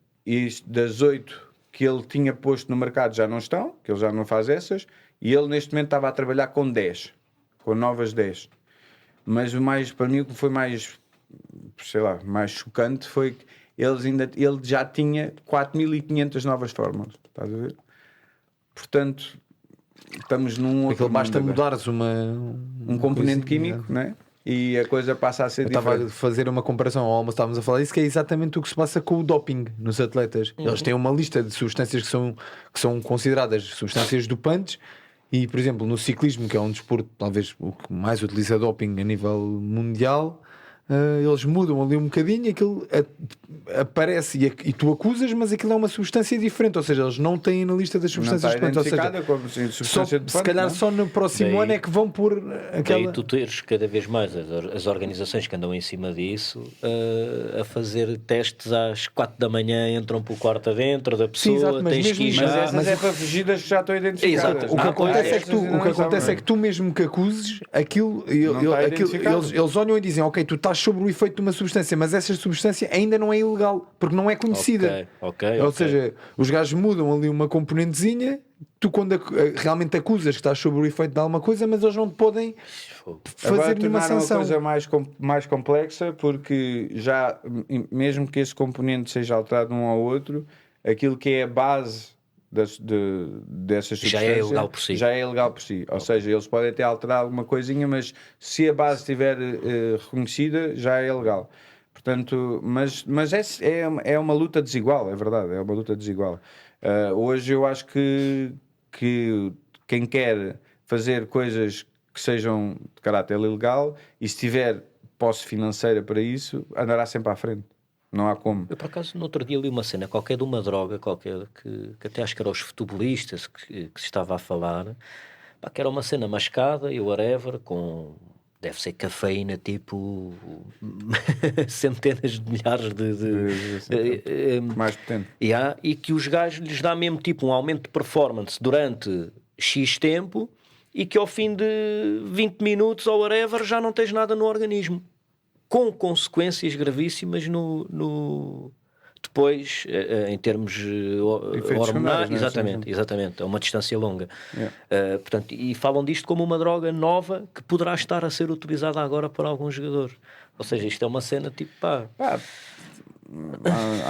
das 8 que ele tinha posto no mercado já não estão, que ele já não faz essas, e ele neste momento estava a trabalhar com 10, com novas 10. Mas para mim o que foi mais chocante foi que ele já tinha 4.500 novas fórmulas, estás a ver? Portanto, estamos num outro... Basta mudares um componente químico, não é? E a coisa passa a ser diferente. Estava a fazer uma comparação ao almoço, estávamos a falar disso, que é exatamente o que se passa com o doping nos atletas. Eles têm uma lista de substâncias que são consideradas substâncias dopantes e, por exemplo, no ciclismo, que é um desporto talvez o que mais utiliza doping a nível mundial, eles mudam ali um bocadinho, aquilo aparece e tu acusas, mas aquilo é uma substância diferente, ou seja, eles não têm na lista das substâncias dopantes, ou seja, se calhar só no próximo ano é que vão pôr aquela... Daí tu teres cada vez mais as organizações que andam em cima disso a fazer testes às 4 da manhã, entram por quarto adentro da pessoa. Sim, exato, mas é para fugir das que já estão identificadas. Exato. O que acontece é que tu mesmo que acuses aquilo, eles olham e dizem, ok, tu estás sobre o efeito de uma substância, mas essa substância ainda não é ilegal, porque não é conhecida. Ou seja, os gajos mudam ali uma componentezinha, tu quando realmente acusas que estás sobre o efeito de alguma coisa, mas eles não te podem fazer nenhuma sanção. Agora tornaram a coisa mais complexa, porque já, mesmo que esse componente seja alterado um ao outro, aquilo que é a base dessas substâncias já é ilegal por si. Ou seja, eles podem até alterar alguma coisinha, mas se a base estiver reconhecida, já é ilegal. Portanto, mas é uma luta desigual, é verdade, é uma luta desigual. Hoje eu acho que quem quer fazer coisas que sejam de caráter legal e se tiver posse financeira para isso, andará sempre à frente. Não há como. Eu, por acaso, no outro dia li uma cena qualquer de uma droga qualquer que até acho que era os futebolistas que se estava a falar, que era uma cena mascada e whatever, com deve ser cafeína tipo centenas de milhares de mais potente. E que os gajos lhes dá mesmo tipo um aumento de performance durante X tempo e que ao fim de 20 minutos ou whatever já não tens nada no organismo, com consequências gravíssimas depois, em termos hormonais, exatamente, a uma distância longa. Portanto, e falam disto como uma droga nova que poderá estar a ser utilizada agora por alguns jogadores. Ou seja, isto é uma cena tipo há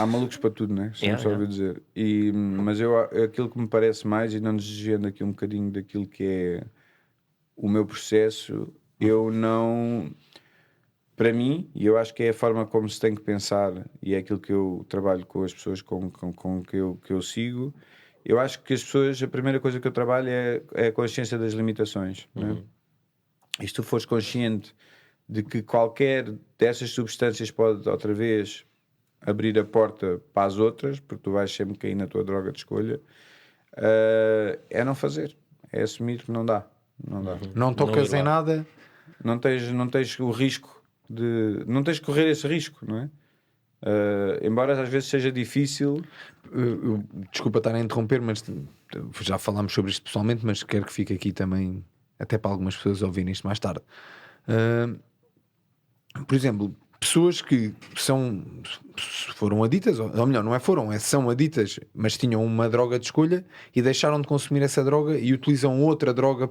malucos para tudo, né? Só ouvi dizer. Mas aquilo que me parece mais, e não desviando aqui um bocadinho daquilo que é o meu processo, eu não... Para mim, e eu acho que é a forma como se tem que pensar, e é aquilo que eu trabalho com as pessoas com que eu sigo, eu acho que as pessoas, a primeira coisa que eu trabalho é a consciência das limitações. Né? E se tu fores consciente de que qualquer dessas substâncias pode outra vez abrir a porta para as outras, porque tu vais sempre cair na tua droga de escolha, é não fazer, é assumir que não dá. Não tocas em nada, não tens o risco. Não tens de correr esse risco, não é? Embora às vezes seja difícil. Desculpa estar a interromper, mas já falámos sobre isto pessoalmente, mas quero que fique aqui também, até para algumas pessoas ouvirem isto mais tarde. Por exemplo, pessoas que foram aditas, ou melhor, não é foram, são aditas, mas tinham uma droga de escolha e deixaram de consumir essa droga e utilizam outra droga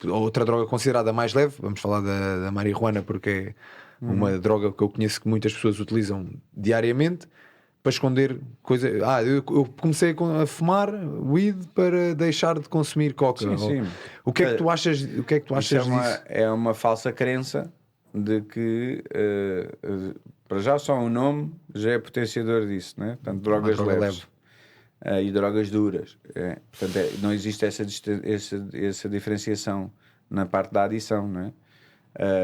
outra droga considerada mais leve. Vamos falar da marihuana, porque é uma droga que eu conheço que muitas pessoas utilizam diariamente para esconder coisa. Eu comecei a fumar weed para deixar de consumir coca. Sim. O que é que tu achas, disso? É uma falsa crença de que para já só o nome já é potenciador disso, né? Portanto, drogas leves e drogas duras. Portanto, não existe essa diferenciação na parte da adição, não é?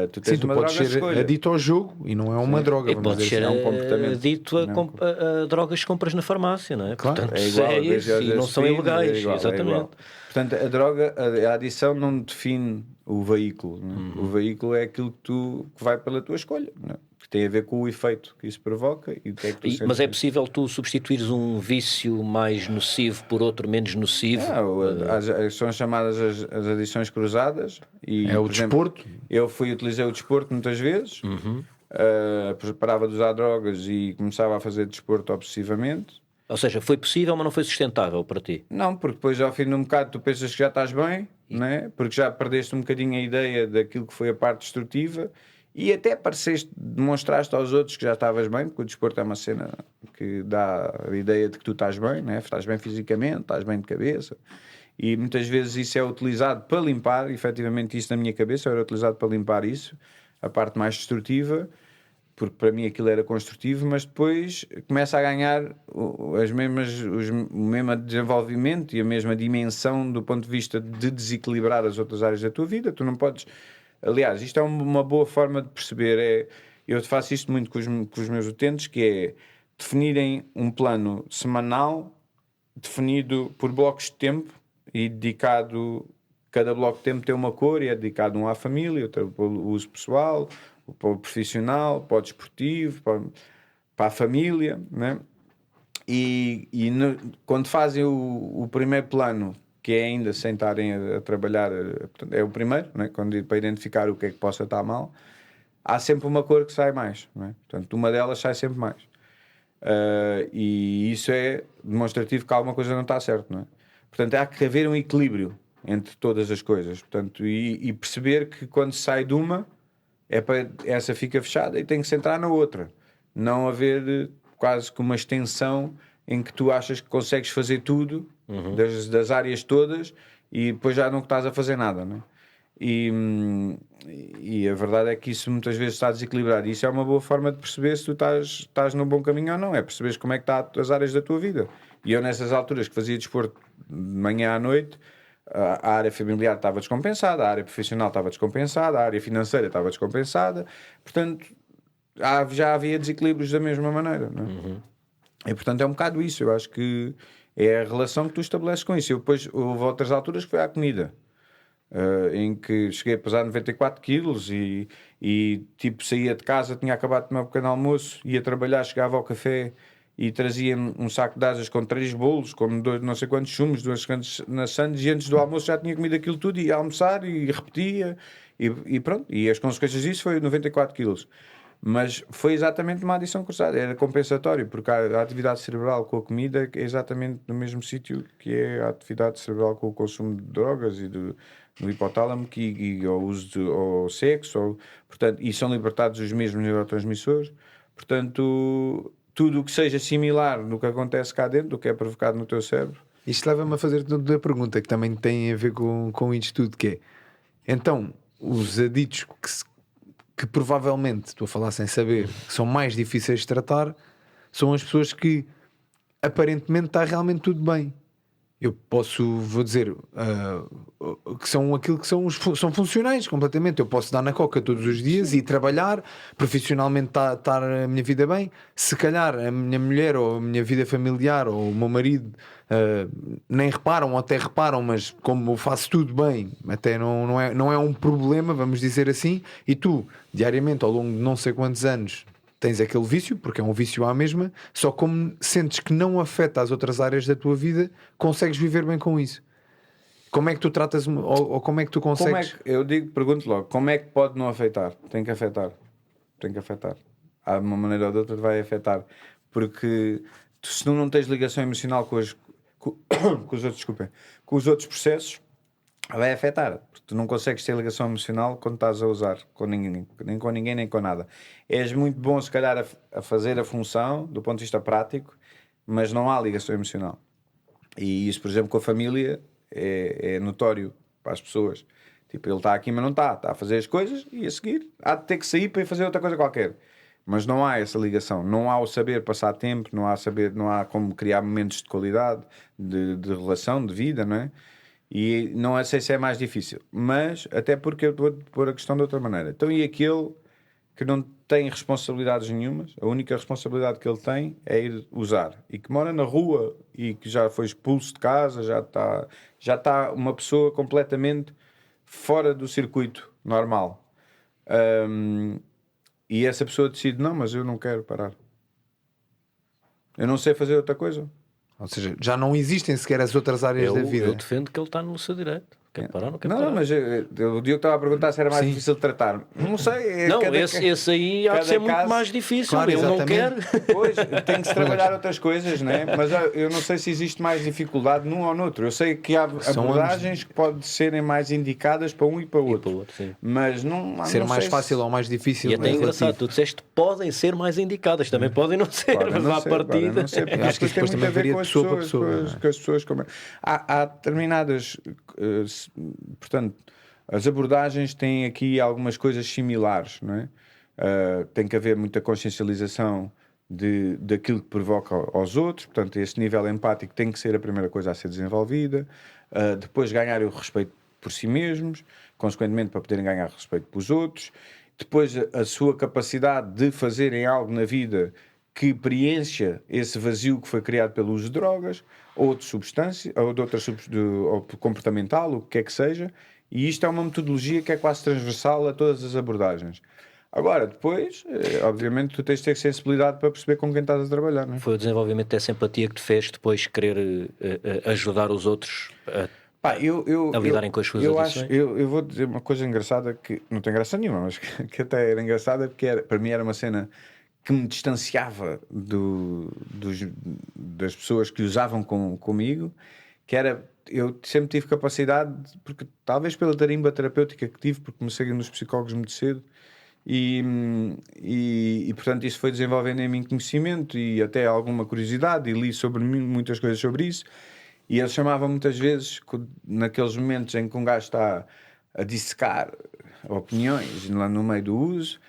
Tu tens tu uma podes droga de ser escolha. adito ao jogo e não é uma droga. E pode ser é um comportamento. adito a drogas que compras na farmácia, não é? Claro. Portanto, É igual, sérias e não são ilegais, exatamente. Portanto, a adição não define o veículo, não é? O veículo é aquilo que vai pela tua escolha, não é? Que tem a ver com o efeito que isso provoca e o que é que tu sentes. Mas é possível tu substituires um vício mais nocivo por outro menos nocivo? São chamadas as adições cruzadas. E, o desporto. Eu utilizei o desporto muitas vezes, parava de usar drogas e começava a fazer desporto obsessivamente. Ou seja, foi possível, mas não foi sustentável para ti? Não, porque depois ao fim de um bocado tu pensas que já estás bem, né? Porque já perdeste um bocadinho a ideia daquilo que foi a parte destrutiva e até demonstraste aos outros que já estavas bem, porque o desporto é uma cena que dá a ideia de que tu estás bem, né? Estás bem fisicamente, estás bem de cabeça, e muitas vezes isso é utilizado para limpar, efetivamente isso na minha cabeça era utilizado para limpar isso, a parte mais destrutiva, porque para mim aquilo era construtivo, mas depois começa a ganhar o mesmo desenvolvimento e a mesma dimensão do ponto de vista de desequilibrar as outras áreas da tua vida. Tu não podes... Aliás, isto é uma boa forma de perceber. Eu faço isto muito com os meus utentes, que é definirem um plano semanal definido por blocos de tempo e dedicado... Cada bloco de tempo tem uma cor e é dedicado um à família, outro para o uso pessoal, para o profissional, para o desportivo, para a família, né? Quando fazem o primeiro plano, que é ainda sem estarem a trabalhar, é o primeiro, né? Para identificar o que é que possa estar mal, há sempre uma cor que sai mais, né? Portanto, uma delas sai sempre mais. E isso é demonstrativo que alguma coisa não está certo, não é? Portanto, há que haver um equilíbrio entre todas as coisas, portanto, e perceber que quando se sai de uma, essa fica fechada e tem que se entrar na outra. Não haver quase que uma extensão em que tu achas que consegues fazer tudo das áreas todas e depois já não estás a fazer nada, não é? E a verdade é que isso muitas vezes está desequilibrado. E isso é uma boa forma de perceber se tu estás no bom caminho ou não. É perceberes como é que estão as áreas da tua vida. E eu nessas alturas que fazia desporto de manhã à noite, a área familiar estava descompensada, a área profissional estava descompensada, a área financeira estava descompensada, portanto já havia desequilíbrios da mesma maneira, não é? E portanto é um bocado isso. Eu acho que é a relação que tu estabeleces com isso. Depois houve outras alturas que foi à comida, em que cheguei a pesar 94 quilos e tipo saía de casa, tinha acabado de tomar um pequeno almoço, ia trabalhar, chegava ao café e trazia um saco de asas com 3 bolos, com não sei quantos sumos, 2 maçãs, e antes do almoço já tinha comido aquilo tudo, e ia almoçar e repetia, e pronto. E as consequências disso foi 94 quilos. Mas foi exatamente uma adição cruzada, era compensatório, porque a atividade cerebral com a comida é exatamente no mesmo sítio que é a atividade cerebral com o consumo de drogas e do hipotálamo e ao uso ao sexo, portanto, e são libertados os mesmos neurotransmissores. Portanto, tudo o que seja similar no que acontece cá dentro, do que é provocado no teu cérebro. Isto leva-me a fazer outra pergunta que também tem a ver com isto tudo, que é, então, os aditos que provavelmente, estou a falar sem saber, que são mais difíceis de tratar, são as pessoas que aparentemente está realmente tudo bem. Eu vou dizer, que são aquilo que são funcionais completamente. Eu posso dar na coca todos os dias e trabalhar, profissionalmente estar a minha vida bem. Se calhar a minha mulher ou a minha vida familiar ou o meu marido nem reparam ou até reparam, mas como eu faço tudo bem, até não é um problema, vamos dizer assim. E tu, diariamente, ao longo de não sei quantos anos, tens aquele vício, porque é um vício à mesma, só como sentes que não afeta as outras áreas da tua vida, consegues viver bem com isso. Como é que tu tratas, ou como é que tu consegues? Pergunto logo, como é que pode não afetar? Tem que afetar. tem que afetar. Há uma maneira ou de outra que vai afetar. Porque se tu não tens ligação emocional com os outros, desculpem, com os outros processos, vai afetar. Porque tu não consegues ter ligação emocional quando estás a usar com ninguém, nem com ninguém, nem com nada. És muito bom, se calhar, a fazer a função do ponto de vista prático, mas não há ligação emocional. E isso, por exemplo, com a família é notório para as pessoas. Tipo, ele está aqui, mas não está a fazer as coisas e a seguir há de ter que sair para ir fazer outra coisa qualquer. Mas não há essa ligação, não há o saber passar tempo, não há como criar momentos de qualidade, de relação, de vida, não é? E não sei se é mais difícil, mas até porque eu vou pôr a questão de outra maneira. Então, e aquele que não tem responsabilidades nenhumas, a única responsabilidade que ele tem é ir usar, e que mora na rua e que já foi expulso de casa, já está uma pessoa completamente fora do circuito normal. E essa pessoa decide, não, mas eu não quero parar. Eu não sei fazer outra coisa. Ou seja, já não existem sequer as outras áreas da vida. Eu defendo que ele está no seu direito. Quer parar, não quer parar. Não, mas o Diogo estava a perguntar se era mais difícil de tratar. Não sei. Não, esse aí há de ser muito mais difícil. Claro, ele não quer. Pois, tem que se trabalhar outras coisas, né? Mas eu não sei se existe mais dificuldade num ou noutro. Eu sei que há abordagens que podem serem mais indicadas para um e para o outro. Sim. Mas não Ser não mais sei fácil ou mais difícil. E até é engraçado, tu disseste podem ser mais indicadas, também podem não ser, Podem mas não à ser, partida. não ser, porque Acho que isto isso tem depois muito a também ver com varia as de pessoa para pessoas, pessoa, não é? com as pessoas há determinadas, portanto, as abordagens têm aqui algumas coisas similares, não é? Tem que haver muita consciencialização daquilo que provoca aos outros, portanto, esse nível empático tem que ser a primeira coisa a ser desenvolvida. Depois ganhar o respeito por si mesmos, consequentemente para poderem ganhar respeito pelos outros. Depois a sua capacidade de fazerem algo na vida que preencha esse vazio que foi criado pelo uso de drogas ou de substância, ou de outra ou comportamental, o que quer que seja. E isto é uma metodologia que é quase transversal a todas as abordagens. Agora, depois, obviamente, tu tens de ter sensibilidade para perceber com quem estás a trabalhar, não é? Foi o desenvolvimento dessa empatia que te fez depois querer ajudar os outros a lidarem com as suas adições? Eu vou dizer uma coisa engraçada que não tem graça nenhuma, mas que até era engraçada, porque para mim era uma cena que me distanciava das pessoas que usavam comigo, que era, eu sempre tive capacidade, porque talvez pela tarimba terapêutica que tive, porque comecei nos psicólogos muito cedo, e portanto isso foi desenvolvendo em mim conhecimento e até alguma curiosidade, e li sobre muitas coisas sobre isso, e ele chamava muitas vezes, naqueles momentos em que um gajo está a dissecar opiniões lá no meio do uso,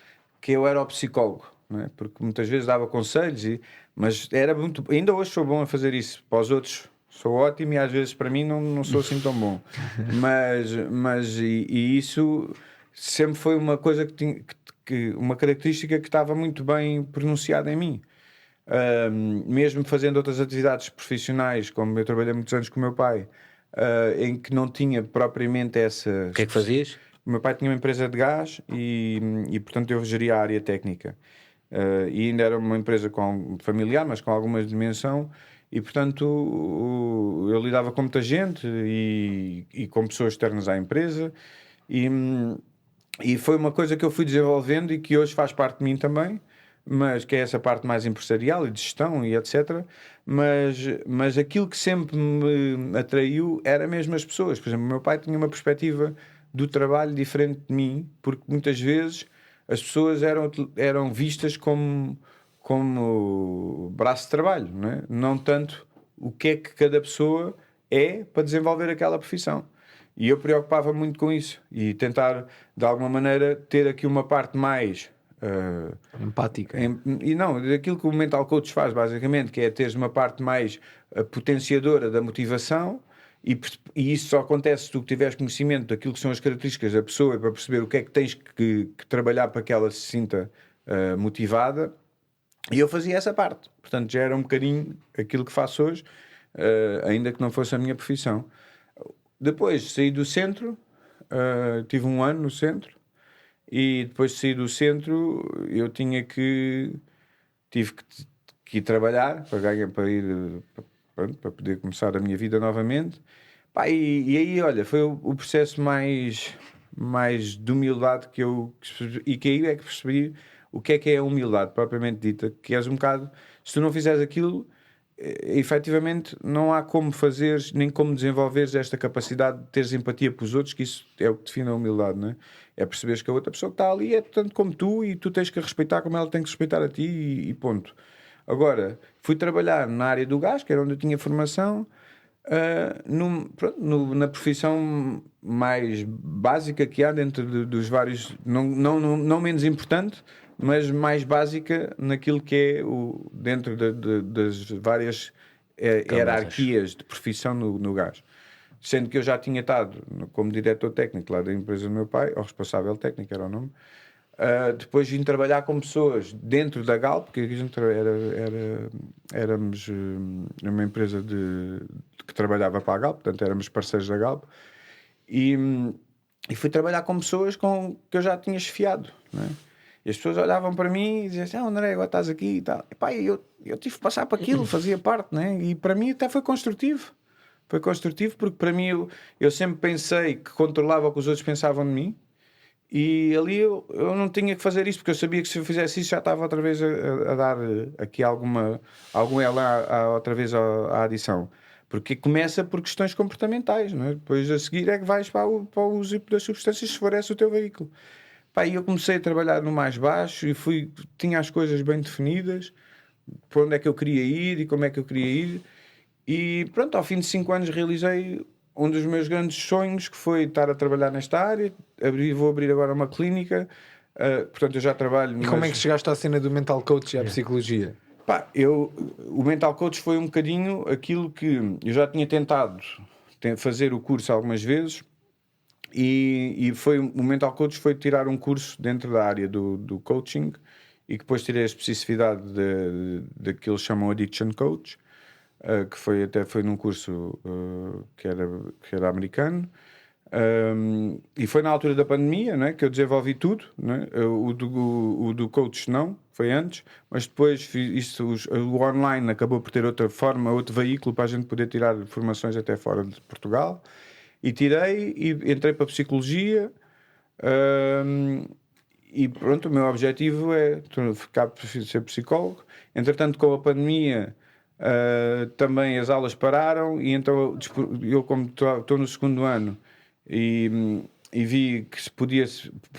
que eu era o psicólogo, não é? Porque muitas vezes dava conselhos, mas era muito, ainda hoje sou bom a fazer isso, para os outros sou ótimo e às vezes para mim não sou assim tão bom, mas isso sempre foi uma coisa uma característica que estava muito bem pronunciada em mim. Mesmo fazendo outras atividades profissionais, como eu trabalhei muitos anos com o meu pai, em que não tinha propriamente essa... O que é que fazias? O meu pai tinha uma empresa de gás e portanto eu geria a área técnica, e ainda era uma empresa familiar, mas com alguma dimensão, e portanto eu lidava com muita gente e com pessoas externas à empresa, e foi uma coisa que eu fui desenvolvendo e que hoje faz parte de mim também, mas que é essa parte mais empresarial e de gestão e etc. Mas aquilo que sempre me atraiu era mesmo as pessoas. Por exemplo, o meu pai tinha uma perspectiva do trabalho diferente de mim, porque muitas vezes as pessoas eram vistas como braço de trabalho, não é? Não tanto o que é que cada pessoa é para desenvolver aquela profissão. E eu preocupava muito com isso e tentar, de alguma maneira, ter aqui uma parte mais... empática. E não, daquilo que o Mental Coach faz, basicamente, que é teres uma parte mais potenciadora da motivação, e isso só acontece se tu tiveres conhecimento daquilo que são as características da pessoa para perceber o que é que tens que trabalhar para que ela se sinta motivada. E eu fazia essa parte, portanto já era um bocadinho aquilo que faço hoje, ainda que não fosse a minha profissão. Depois saí do centro, tive um ano no centro, e depois de sair do centro eu tive que ir trabalhar para poder começar a minha vida novamente. Pá, e aí, olha, foi o processo mais de humildade que aí é que percebi o que é a humildade propriamente dita, que és um bocado, se tu não fizeres aquilo, efetivamente não há como fazeres, nem como desenvolveres esta capacidade de teres empatia para os outros, que isso é o que define a humildade, não é? É perceberes que a outra pessoa que está ali é tanto como tu e tu tens que respeitar como ela tem que respeitar a ti e ponto. Agora, fui trabalhar na área do gás, que era onde eu tinha formação, na profissão mais básica que há dentro dos vários, não menos importante, mas mais básica naquilo que é dentro das várias hierarquias de profissão no gás. Sendo que eu já tinha estado como diretor técnico lá da empresa do meu pai, ou responsável técnico era o nome. Depois vim trabalhar com pessoas dentro da Galp, porque a gente éramos uma empresa que trabalhava para a Galp, portanto éramos parceiros da Galp, e fui trabalhar com pessoas que eu já tinha esfiado, não é? E as pessoas olhavam para mim e diziam assim, André, agora estás aqui e tal. E pá, eu tive que passar para aquilo, fazia parte, né? E para mim até foi construtivo. Foi construtivo porque para mim eu sempre pensei que controlava o que os outros pensavam de mim. E ali eu não tinha que fazer isso, porque eu sabia que se eu fizesse isso já estava outra vez a dar aqui algum ela outra vez à adição. Porque começa por questões comportamentais, não é? Depois a seguir é que vais para o uso das substâncias se for esse o teu veículo. Pá, e eu comecei a trabalhar no mais baixo e tinha as coisas bem definidas, para onde é que eu queria ir e como é que eu queria ir. E pronto, ao fim de 5 anos realizei um dos meus grandes sonhos, que foi estar a trabalhar nesta área. Vou abrir agora uma clínica, portanto eu já trabalho... E como é que chegaste à cena do mental coach e à psicologia? Pá, o mental coach foi um bocadinho aquilo que eu já tinha tentado fazer o curso algumas vezes, e o mental coach foi tirar um curso dentro da área do coaching, e depois tirei a especificidade daquilo que chamam addiction coach, que até foi num curso que era americano, e foi na altura da pandemia, né, que eu desenvolvi tudo, né? O do coach não, foi antes, mas depois o online acabou por ter outra forma, outro veículo para a gente poder tirar formações até fora de Portugal, e tirei e entrei para a psicologia, e pronto, o meu objetivo é ser psicólogo. Entretanto, com a pandemia também as aulas pararam, e então eu, como estou no segundo ano, e vi que se podia,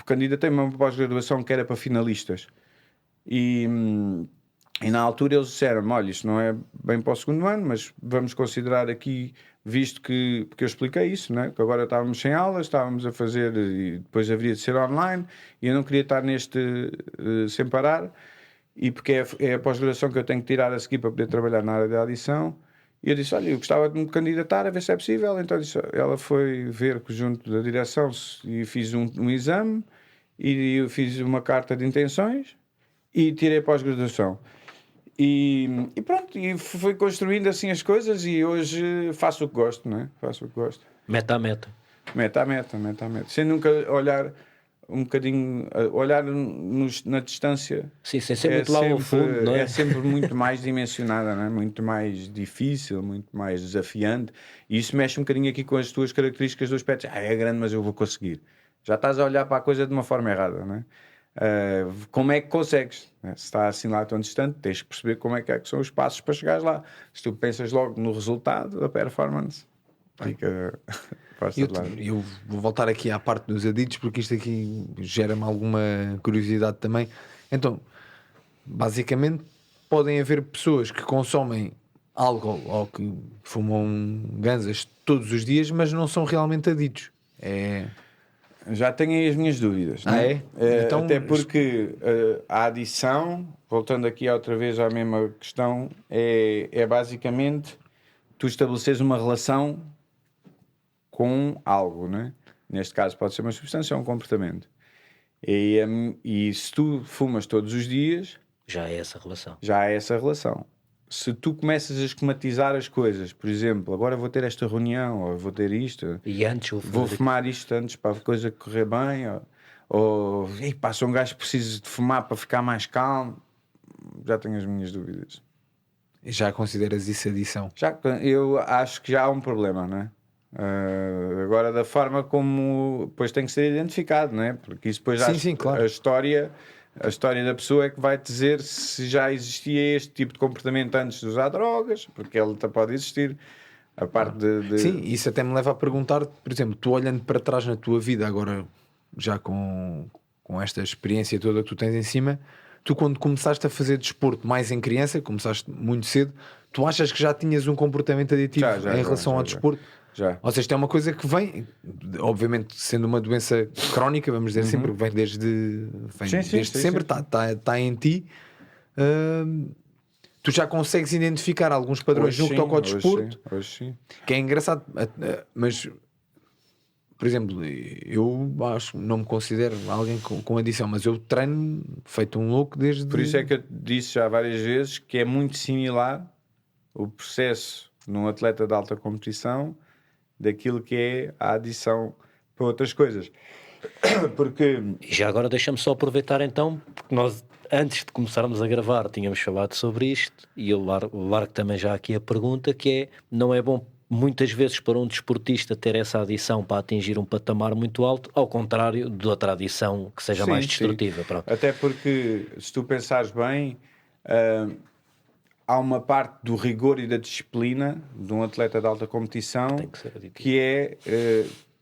candidatei-me a uma pós-graduação que era para finalistas, e na altura eles disseram, olha, isto não é bem para o segundo ano, mas vamos considerar aqui, visto porque eu expliquei isso, né? Que agora estávamos sem aulas, estávamos a fazer, e depois haveria de ser online, e eu não queria estar sem parar, e porque é a pós-graduação que eu tenho que tirar a seguir para poder trabalhar na área da adição. E eu disse, olha, eu gostava de me candidatar a ver se é possível. Então ela foi ver junto da direção e fiz um exame, e eu fiz uma carta de intenções e tirei a pós-graduação. E pronto, e fui construindo assim as coisas, e hoje faço o que gosto, não é? Faço o que gosto. Meta a meta. Meta a meta. Sem nunca olhar um bocadinho, olhar na distância. Sim, sem ser muito lá ao fundo, não é? É sempre muito mais dimensionada, não é? Muito mais difícil, muito mais desafiante. E isso mexe um bocadinho aqui com as tuas características do aspecto. É grande, mas eu vou conseguir. Já estás a olhar para a coisa de uma forma errada, não é? Como é que consegues? Se está assim lá tão distante, tens que perceber como é que são os passos para chegares lá. Se tu pensas logo no resultado, a performance fica... Eu vou voltar aqui à parte dos aditos, porque isto aqui gera-me alguma curiosidade também. Então, basicamente, podem haver pessoas que consomem álcool ou que fumam ganzas todos os dias, mas não são realmente aditos. Já tenho aí as minhas dúvidas. É? Então, até porque a adição, voltando aqui outra vez à mesma questão, é basicamente tu estabeleceres uma relação com algo, né? Neste caso pode ser uma substância ou um comportamento. E se tu fumas todos os dias, já é essa relação. Se tu começas a esquematizar as coisas, por exemplo, agora vou ter esta reunião, ou vou ter isto, e antes vou fumar isto antes para a coisa correr bem, ou sou um gajo que preciso de fumar para ficar mais calmo, já tenho as minhas dúvidas. E já consideras isso adição? Eu acho que já há um problema, não é? Agora, da forma como depois tem que ser identificado, não é? Porque isso depois sim, claro. A história A história da pessoa é que vai dizer se já existia este tipo de comportamento antes de usar drogas, porque ele pode existir. A parte Sim, isso até me leva a perguntar, por exemplo, tu olhando para trás na tua vida agora, já com esta experiência toda que tu tens em cima, tu quando começaste a fazer desporto mais em criança, começaste muito cedo, tu achas que já tinhas um comportamento aditivo em relação ao desporto? Já. Ou seja, isto é uma coisa que vem, obviamente sendo uma doença crónica, vamos dizer assim, porque vem desde sempre, está em ti. Tu já consegues identificar alguns padrões no que toca ao desporto, hoje sim. que é engraçado, mas por exemplo, eu acho, não me considero alguém com adição, mas eu treino feito um louco desde. Por isso é que eu disse já várias vezes que é muito similar o processo num atleta de alta competição daquilo que é a adição para outras coisas. Porque. E já agora deixa-me só aproveitar então, porque nós antes de começarmos a gravar tínhamos falado sobre isto e eu largo também já aqui a pergunta, que é, não é bom muitas vezes para um desportista ter essa adição para atingir um patamar muito alto, ao contrário de outra adição que seja mais destrutiva. Até porque, se tu pensares bem, há uma parte do rigor e da disciplina de um atleta de alta competição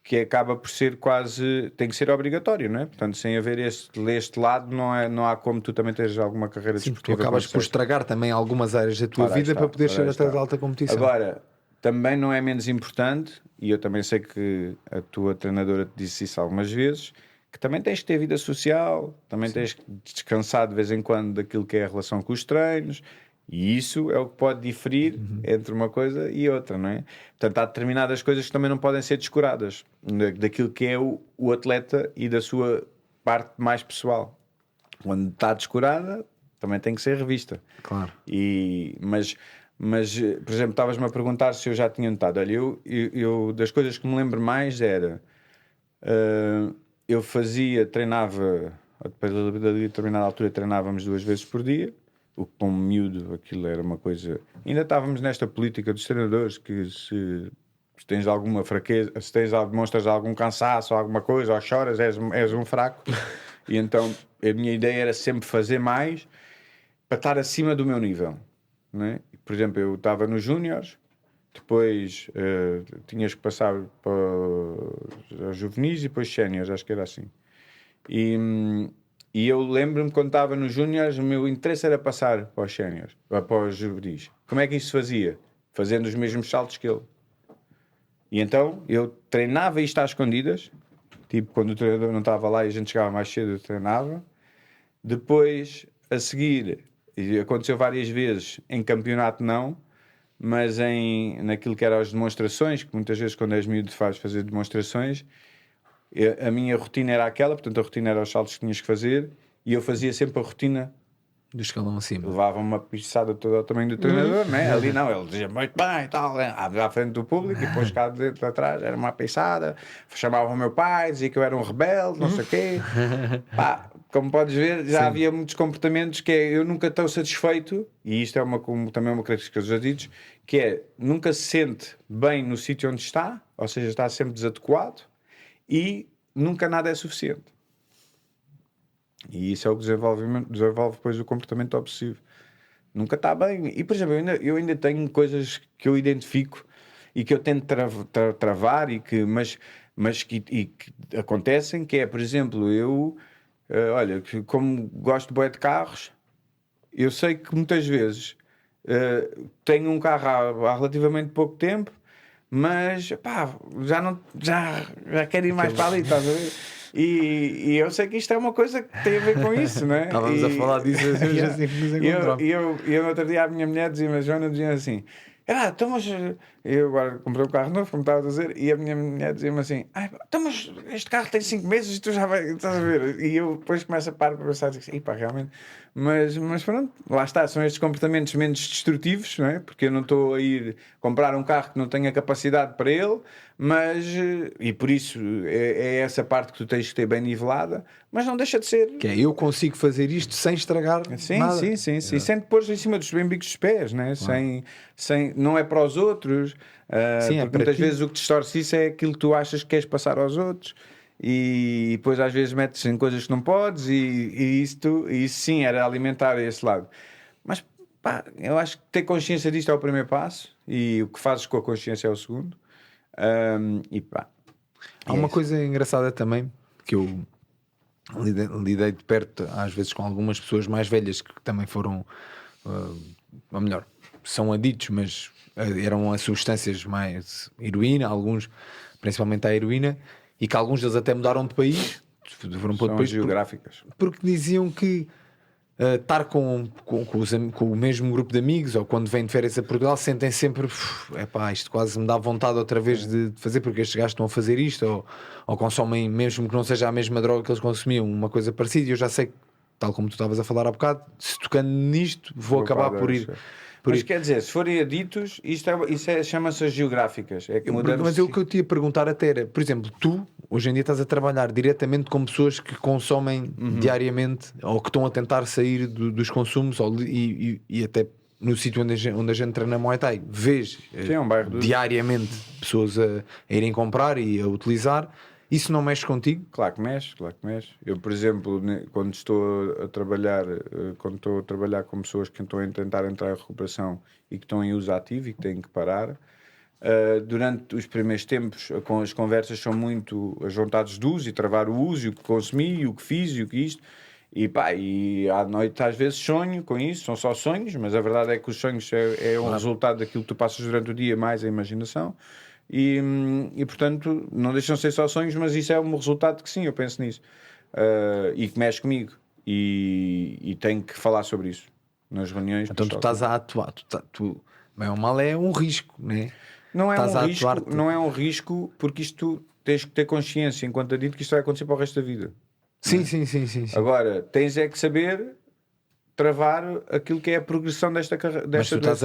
que acaba por ser quase, tem que ser obrigatório, não é? Portanto, sem haver este lado, não há como tu também teres alguma carreira desportiva. Tu acabas por estragar também algumas áreas da tua vida para poder ser atleta de alta competição. Agora, também não é menos importante, e eu também sei que a tua treinadora te disse isso algumas vezes, que também tens que ter vida social, também tens que descansar de vez em quando daquilo que é a relação com os treinos, e isso é o que pode diferir entre uma coisa e outra, não é? Portanto, há determinadas coisas que também não podem ser descuradas daquilo que é o atleta e da sua parte mais pessoal. Quando está descurada, também tem que ser revista. Claro. Mas, por exemplo, estavas-me a perguntar se eu já tinha notado. Olha, eu das coisas que me lembro mais era... eu treinava, depois de determinada altura treinávamos 2 vezes por dia, o que com miúdo aquilo era uma coisa... Ainda estávamos nesta política dos treinadores que se tens alguma fraqueza, se demonstras algum cansaço ou alguma coisa, ou choras, és um fraco. E então a minha ideia era sempre fazer mais para estar acima do meu nível, não é? Por exemplo, eu estava nos júniores, depois tinhas que passar para os juvenis e depois séniores, acho que era assim. E eu lembro-me quando estava nos júniores, o meu interesse era passar para os séniores, para os juvenis. Como é que isso se fazia? Fazendo os mesmos saltos que ele. E então eu treinava isto às escondidas, tipo quando o treinador não estava lá e a gente chegava mais cedo, eu treinava. Depois, a seguir, e aconteceu várias vezes, em campeonato não, mas naquilo que eram as demonstrações, que muitas vezes quando és miúdo fazes fazer demonstrações, a minha rotina era aquela, portanto a rotina era os saltos que tinhas que fazer, e eu fazia sempre a rotina do escalão acima. Levava uma pisada toda ao tamanho do treinador, né? Ali não, ele dizia muito bem e tal, à frente do público, e depois cá dentro atrás era uma pisada, chamava o meu pai, dizia que eu era um rebelde, não sei o quê. Pá, como podes ver, já havia muitos comportamentos que eu nunca estou satisfeito, e isto é também uma característica dos aditos, que é nunca se sente bem no sítio onde está, ou seja, está sempre desadequado, e nunca nada é suficiente. E isso é o que desenvolve depois o comportamento obsessivo. Nunca está bem. E, por exemplo, eu ainda tenho coisas que eu identifico e que eu tento travar, mas que acontecem, que é, por exemplo, olha, como gosto bué de carros, eu sei que muitas vezes tenho um carro há relativamente pouco tempo, mas pá, já quero ir mais para ali, estás a ver? E eu sei que isto é uma coisa que tem a ver com isso, não é? Estávamos a falar disso hoje assim que nos encontramos. E eu no outro dia a minha mulher dizia-me, a Joana dizia assim, então mas... Eu agora comprei um carro novo, como estava a dizer, e a minha mulher dizia-me assim, então mas este carro tem 5 meses e tu já vai, estás a ver? E eu depois começo a parar para pensar assim, pá, realmente... Mas pronto, lá está, são estes comportamentos menos destrutivos, não é? Porque eu não estou a ir comprar um carro que não tenha capacidade para ele, mas... E por isso é essa parte que tu tens que ter bem nivelada, mas não deixa de ser... Que é, eu consigo fazer isto sem estragar nada. Sim. Sem te pôr em cima dos bicos dos pés, né? Não é para os outros, porque muitas vezes o que distorce isso é aquilo que tu achas que queres passar aos outros. e depois às vezes metes em coisas que não podes e isso sim era alimentar esse lado. Mas pá, eu acho que ter consciência disto é o primeiro passo e o que fazes com a consciência é o segundo. E pá, Há uma coisa engraçada também que eu lidei de perto às vezes com algumas pessoas mais velhas que também foram, ou melhor, são aditos, mas eram a substâncias mais heroína, alguns principalmente a heroína, e que alguns deles até mudaram de país, foram para outro país geográficas. porque diziam que estar com o mesmo grupo de amigos ou quando vêm de férias a Portugal sentem sempre isto quase me dá vontade outra vez de fazer porque estes gajos estão a fazer isto ou consomem, mesmo que não seja a mesma droga que eles consumiam, uma coisa parecida. E eu já sei que, tal como tu estavas a falar há bocado, se tocando nisto vou acabar por ir. Mas quer dizer, se forem aditos, isso chama-se geográficas. É que mas o que eu te ia perguntar até era, por exemplo, tu hoje em dia estás a trabalhar diretamente com pessoas que consomem diariamente ou que estão a tentar sair dos consumos e até no sítio onde a gente treina Muay Thai vês diariamente pessoas a irem comprar e a utilizar. Isso não mexe contigo? Claro que mexe. Eu, por exemplo, quando estou a trabalhar com pessoas que estão a tentar entrar em recuperação e que estão em uso ativo e que têm que parar, durante os primeiros tempos as conversas são muito as vontades de uso e travar o uso e o que consumi, e o que fiz e o que isto. E à noite às vezes sonho com isso, são só sonhos, mas a verdade é que os sonhos é um resultado daquilo que tu passas durante o dia mais a imaginação. E portanto não deixam de ser só sonhos, mas isso é um resultado que sim, eu penso nisso e que mexe comigo e tenho que falar sobre isso nas reuniões. Então tu estás a atuar, bem ou mal é um risco, né? Não é um risco porque isto tens que ter consciência enquanto adito que isto vai acontecer para o resto da vida. Sim. Agora tens é que saber travar aquilo que é a progressão desta carreira. Mas tu estás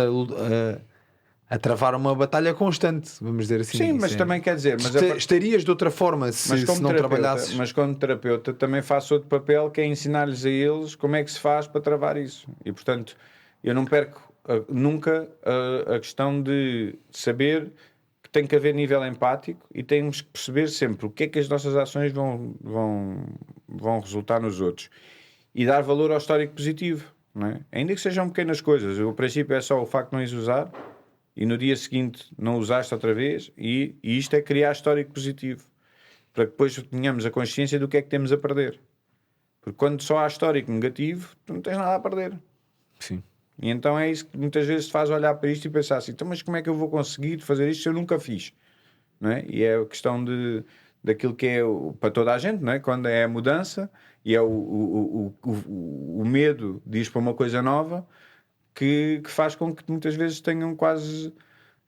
a travar uma batalha constante, vamos dizer assim. Sim, mas também quer dizer... estarias de outra forma se não trabalhasses. Mas como terapeuta também faço outro papel que é ensinar-lhes a eles como é que se faz para travar isso. E portanto, eu não perco nunca a questão de saber que tem que haver nível empático e temos que perceber sempre o que é que as nossas ações vão resultar nos outros. E dar valor ao histórico positivo. Não é? Ainda que sejam pequenas coisas. O princípio é só o facto de não as usar e no dia seguinte não usaste outra vez e isto é criar histórico positivo para que depois tenhamos a consciência do que é que temos a perder, porque quando só há histórico negativo tu não tens nada a perder. Sim. E então é isso que muitas vezes te faz olhar para isto e pensar assim, então, mas como é que eu vou conseguir fazer isto se eu nunca fiz? Não é? E é a questão daquilo que é para toda a gente, não é? Quando é a mudança e é o medo de ir para uma coisa nova que faz com que muitas vezes tenham quase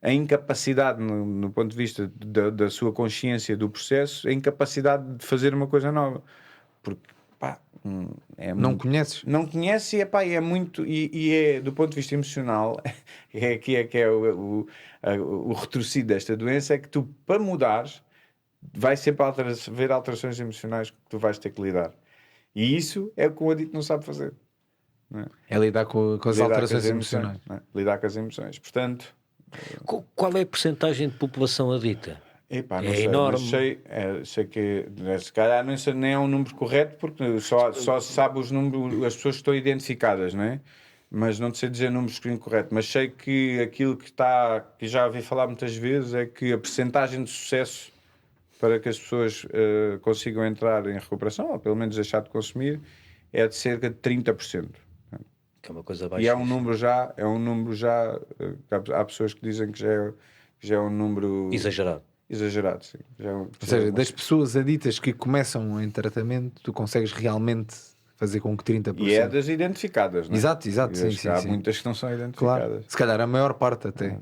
a incapacidade, no ponto de vista da sua consciência do processo, a incapacidade de fazer uma coisa nova. Porque, pá, não conheces? Não conhece e é muito... E é, do ponto de vista emocional, é o retorcido desta doença, é que tu, para mudares, vai sempre haver alterações emocionais que tu vais ter que lidar. E isso é o que o adito não sabe fazer. É lidar com as alterações emocionais. Lidar com as emoções. Portanto, qual é a percentagem de população adita? Não é sei, enorme. Sei que se calhar nem é um número correto porque só se sabe os números, as pessoas que estão identificadas, não é? Mas não sei dizer números incorretos. Mas sei que aquilo que já ouvi falar muitas vezes é que a percentagem de sucesso para que as pessoas consigam entrar em recuperação ou pelo menos deixar de consumir é de cerca de 30%. Que é uma coisa baixa. E é um número já, há pessoas que dizem que já é um número exagerado, sim. Ou seja, das pessoas aditas que começam em tratamento, tu consegues realmente fazer com que 30%... E é das identificadas, não é? Exato, sim. Há muitas que não são identificadas. Claro. Se calhar a maior parte até.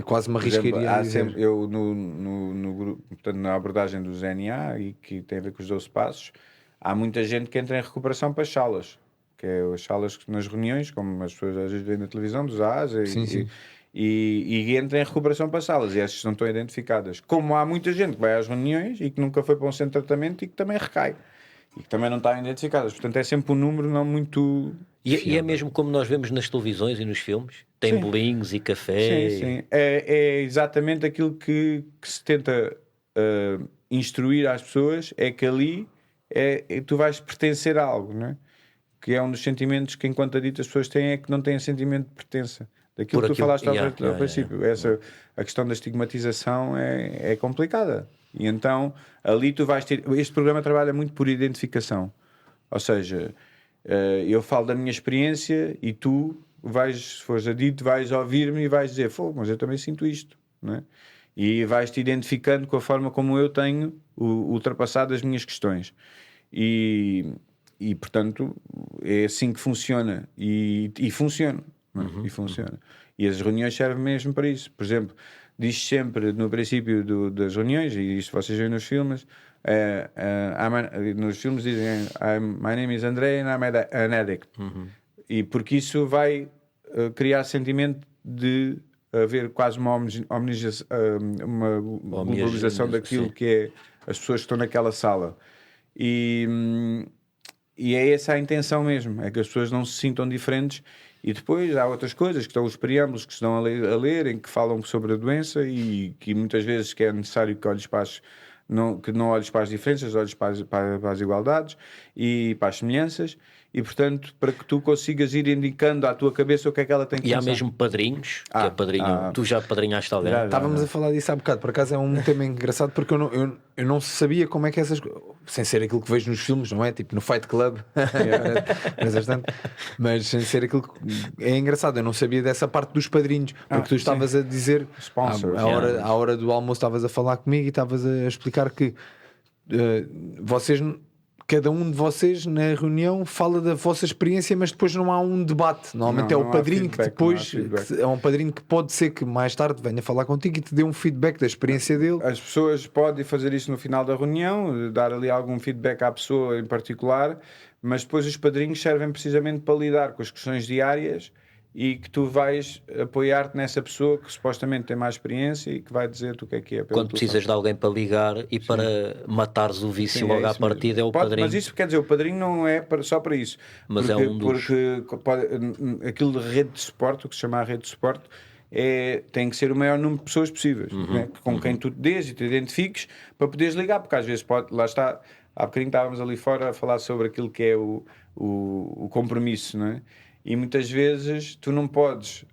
Quase uma riscaria a dizer. Eu no grupo, portanto, na abordagem do ZNA e que tem a ver com os 12 passos, há muita gente que entra em recuperação para as salas. Que é as salas nas reuniões, como as pessoas às vezes veem na televisão, dos AAs, e entra em recuperação para salas, e essas não estão identificadas. Como há muita gente que vai às reuniões e que nunca foi para um centro de tratamento e que também recai, e que também não estão identificadas. Portanto, é sempre um número não muito... E é mesmo como nós vemos nas televisões e nos filmes? Tem bolinhos e café? Sim. É exatamente aquilo que se tenta instruir às pessoas é que ali tu vais pertencer a algo, não é? Que é um dos sentimentos que, enquanto adicto, as pessoas têm, é que não têm sentimento de pertença. Daquilo que tu falaste ao princípio. A questão da estigmatização é complicada. E então, ali tu vais ter... Este programa trabalha muito por identificação. Ou seja, eu falo da minha experiência e tu se fores adicto, vais ouvir-me e vais dizer, mas eu também sinto isto, não é? E vais-te identificando com a forma como eu tenho ultrapassado as minhas questões. E portanto, é assim que funciona. E funciona. E funciona. E as reuniões servem mesmo para isso. Por exemplo, diz sempre no princípio das reuniões, e isto vocês veem nos filmes, nos filmes dizem My name is André and I'm an addict. E porque isso vai criar sentimento de haver quase uma globalização daquilo que é as pessoas que estão naquela sala. E é essa a intenção mesmo, é que as pessoas não se sintam diferentes. E depois há outras coisas, que estão os preâmbulos que se dão a ler, em que falam sobre a doença e que muitas vezes que é necessário que olhes para que não olhes para as diferenças, olhes para as igualdades e para as semelhanças. E, portanto, para que tu consigas ir indicando à tua cabeça o que é que ela tem que pensar. E há mesmo padrinhos, que é padrinho. Tu já padrinhaste alguém? Estávamos a falar disso há bocado. Por acaso é um tema engraçado, porque eu não sabia como é que essas coisas, sem ser aquilo que vejo nos filmes, não é? Tipo no Fight Club, mas sem ser aquilo que é engraçado. Eu não sabia dessa parte dos padrinhos, porque tu estavas a dizer à hora do almoço, estavas a falar comigo e estavas a explicar que vocês, cada um de vocês na reunião fala da vossa experiência, mas depois não há um debate. Normalmente é o padrinho que depois é um padrinho que pode ser que mais tarde venha falar contigo e te dê um feedback da experiência dele. As pessoas podem fazer isso no final da reunião, dar ali algum feedback à pessoa em particular, mas depois os padrinhos servem precisamente para lidar com as questões diárias e que tu vais apoiar-te nessa pessoa que supostamente tem mais experiência e que vai dizer-te o que é. Quando precisas de alguém para ligar e para matares o vício logo à partida, é o padrinho. Mas isso quer dizer, o padrinho não é só para isso. Mas porque, é um dos... Porque aquilo de rede de suporte, o que se chama a rede de suporte, tem que ser o maior número de pessoas possíveis, né? Com quem tu te dês e te identifiques para poderes ligar, porque às vezes lá está, há bocadinho estávamos ali fora a falar sobre aquilo que é o compromisso, não é? E muitas vezes tu não podes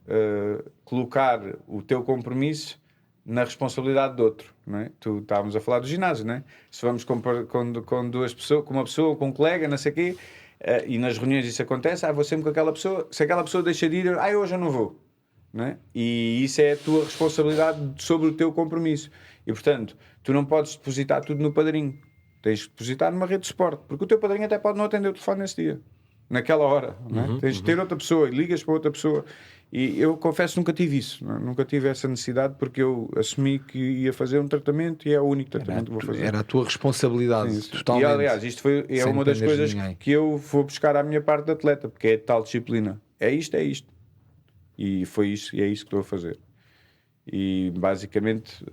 colocar o teu compromisso na responsabilidade de outro, não é? Tu estávamos a falar do ginásio, não é? Se vamos com duas pessoas, com uma pessoa, com um colega, não sei o quê, e nas reuniões isso acontece, vou sempre com aquela pessoa, se aquela pessoa deixa de ir, hoje eu não vou, não é? E isso é a tua responsabilidade sobre o teu compromisso. E portanto, tu não podes depositar tudo no padrinho, tens de depositar numa rede de suporte, porque o teu padrinho até pode não atender o telefone nesse dia, naquela hora, não é? Tens de ter outra pessoa, ligas para outra pessoa. E eu confesso nunca tive isso, não é? Nunca tive essa necessidade, porque eu assumi que ia fazer um tratamento e é o único tratamento que vou fazer. Era a tua responsabilidade, totalmente. E aliás, isto é uma das coisas que eu vou buscar à minha parte de atleta, porque é tal disciplina. É isto. E foi isso, e é isso que estou a fazer. E basicamente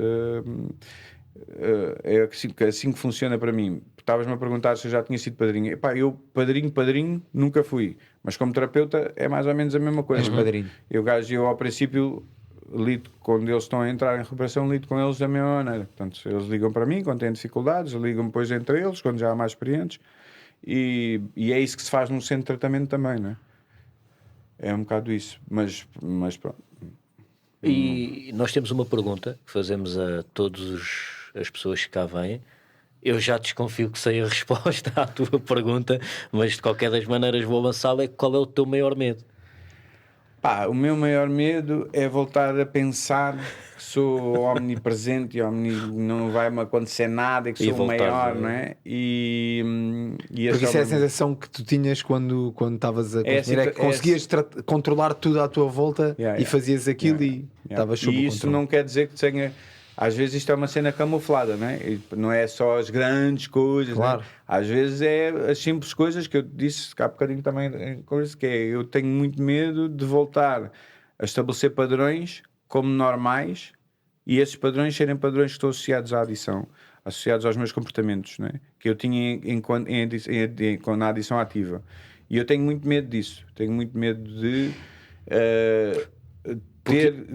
é assim que funciona para mim. Estavas-me a perguntar se eu já tinha sido padrinho. Epá, eu padrinho nunca fui, mas como terapeuta é mais ou menos a mesma coisa. Padrinho. Eu ao princípio lido, quando eles estão a entrar em recuperação, lido com eles da mesma maneira. Portanto, eles ligam para mim quando têm dificuldades, ligam depois entre eles quando já há mais experientes, e é isso que se faz no centro de tratamento também, não é? É um bocado isso, mas pronto. E nós temos uma pergunta que fazemos a todas as pessoas que cá vêm. Eu já desconfio que sei a resposta à tua pergunta, mas de qualquer das maneiras vou lançá-la. Qual é o teu maior medo? O meu maior medo é voltar a pensar que sou omnipresente e não vai-me acontecer nada, que sou o maior, não é? Porque isso é a sensação que tu tinhas quando estavas a consumir, que conseguias controlar tudo à tua volta e fazias aquilo e estavas sob o controle. E isso não quer dizer que tenha... Às vezes isto é uma cena camuflada, não é? E não é só as grandes coisas, claro. Né? Às vezes é as simples coisas que eu disse há bocadinho também, que é, eu tenho muito medo de voltar a estabelecer padrões como normais e esses padrões serem padrões que estão associados à adição, associados aos meus comportamentos, não é? Que eu tinha na adição ativa. E eu tenho muito medo disso, tenho muito medo de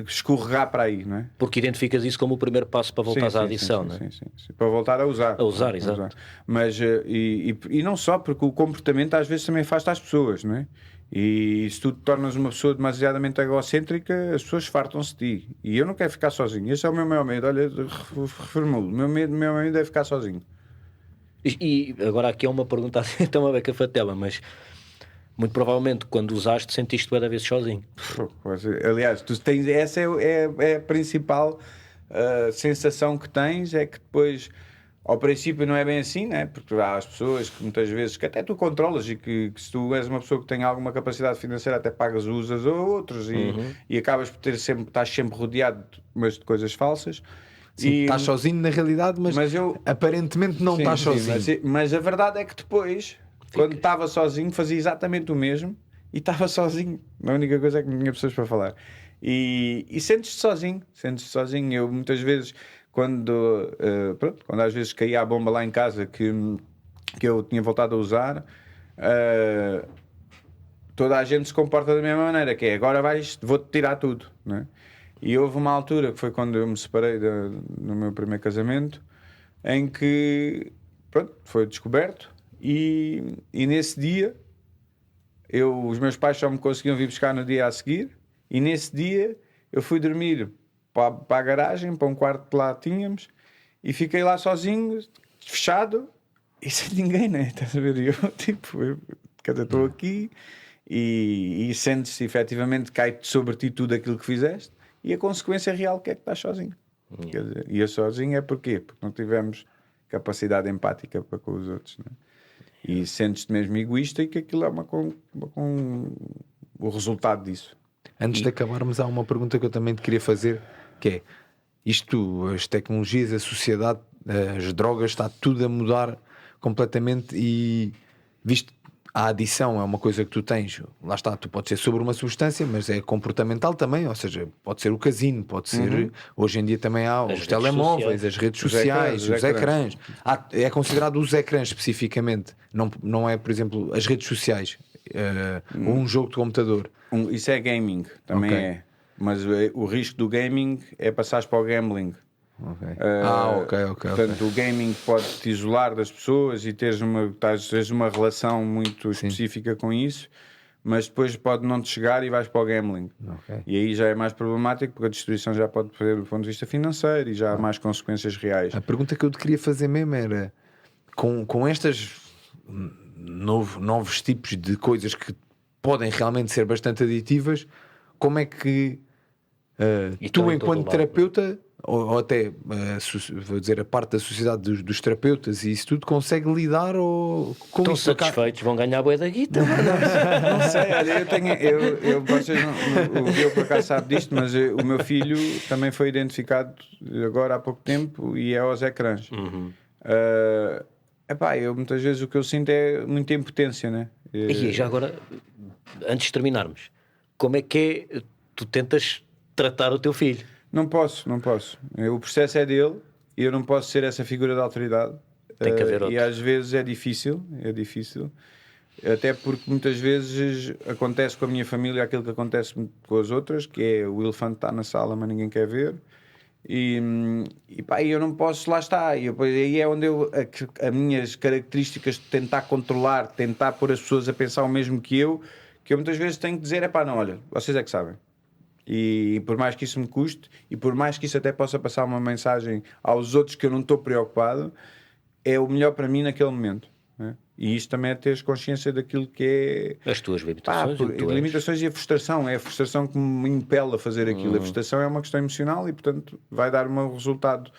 escorregar para aí, não é? Porque identificas isso como o primeiro passo para voltar à adição, não é? Sim. Para voltar a usar. A usar, exato. Mas, e não só, porque o comportamento às vezes também afasta as pessoas, não é? E se tu te tornas uma pessoa demasiadamente egocêntrica, as pessoas fartam-se de ti. E eu não quero ficar sozinho. Esse é o meu maior medo. Olha, reformulo. O meu maior medo é ficar sozinho. E agora aqui é uma pergunta assim, tão uma beca fatela, mas muito provavelmente quando usaste sentiste-te cada vez sozinho. Aliás, tu tens, essa é a principal sensação que tens, é que depois, ao princípio não é bem assim, né? Porque há as pessoas que muitas vezes, que até tu controlas e que se tu és uma pessoa que tem alguma capacidade financeira até pagas usas ou outros e acabas por estás sempre rodeado de coisas falsas. Sim, estás sozinho na realidade, mas aparentemente não estás sozinho. Mas a verdade é que depois, quando estava sozinho, fazia exatamente o mesmo e estava sozinho. A única coisa é que não tinha pessoas para falar. E sentes-te sozinho. Eu muitas vezes, quando às vezes caía a bomba lá em casa que eu tinha voltado a usar, toda a gente se comporta da mesma maneira, que é agora vou-te tirar tudo, não é? E houve uma altura, que foi quando eu me separei no meu primeiro casamento, em que foi descoberto e nesse dia os meus pais só me conseguiam vir buscar no dia a seguir e nesse dia eu fui dormir para a garagem, para um quarto que lá tínhamos e fiquei lá sozinho, fechado e sem ninguém, né? Estás a ver? Quer dizer, estou aqui e sentes-se efetivamente, cai sobre ti tudo aquilo que fizeste. E a consequência real que é que estás sozinho. Quer dizer, e a sozinho é porquê? Porque não tivemos capacidade empática para com os outros, né? E sentes-te mesmo egoísta e que aquilo é o resultado disso. Antes de acabarmos, há uma pergunta que eu também te queria fazer, que é as tecnologias, a sociedade, as drogas, está tudo a mudar completamente e visto a adição é uma coisa que tu tens, lá está, tu podes ser sobre uma substância, mas é comportamental também, ou seja, pode ser o casino, pode ser, hoje em dia também há os telemóveis, as redes sociais, os ecrãs. É considerado os ecrãs especificamente, não é, por exemplo, as redes sociais, ou um jogo de computador. Isso é gaming, também é. Mas o risco do gaming é passares para o gambling. Portanto, o gaming pode te isolar das pessoas e teres uma relação muito específica com isso, mas depois pode não te chegar e vais para o gambling. E aí já é mais problemático porque a destruição já pode perder do ponto de vista financeiro e já há mais consequências reais. A pergunta que eu te queria fazer mesmo era com estas novos tipos de coisas que podem realmente ser bastante aditivas, como é que tu, enquanto terapeuta, ou até vou dizer a parte da sociedade dos terapeutas e isso tudo, consegue lidar com estão isso? satisfeitos, vão ganhar bué da guita. Não sei, olha, vocês eu por acaso sabe disto, mas o meu filho também foi identificado agora há pouco tempo e é aos ecrãs. Eu muitas vezes o que eu sinto é muita impotência, né? E já agora, antes de terminarmos, como é que tu tentas tratar o teu filho? Não posso. O processo é dele e eu não posso ser essa figura de autoridade. Tem que haver outro. E às vezes é difícil. Até porque muitas vezes acontece com a minha família aquilo que acontece com as outras, que é o elefante está na sala, mas ninguém quer ver. E eu não posso, lá está. E aí é onde as minhas características de tentar controlar, tentar pôr as pessoas a pensar o mesmo que eu muitas vezes tenho que dizer, não, olha, vocês é que sabem. E por mais que isso me custe e por mais que isso até possa passar uma mensagem aos outros que eu não estou preocupado, é o melhor para mim naquele momento, né? E isto também é teres consciência daquilo que é as tuas limitações. Limitações e a frustração. É a frustração que me impele a fazer aquilo. A frustração é uma questão emocional e, portanto, vai dar um resultado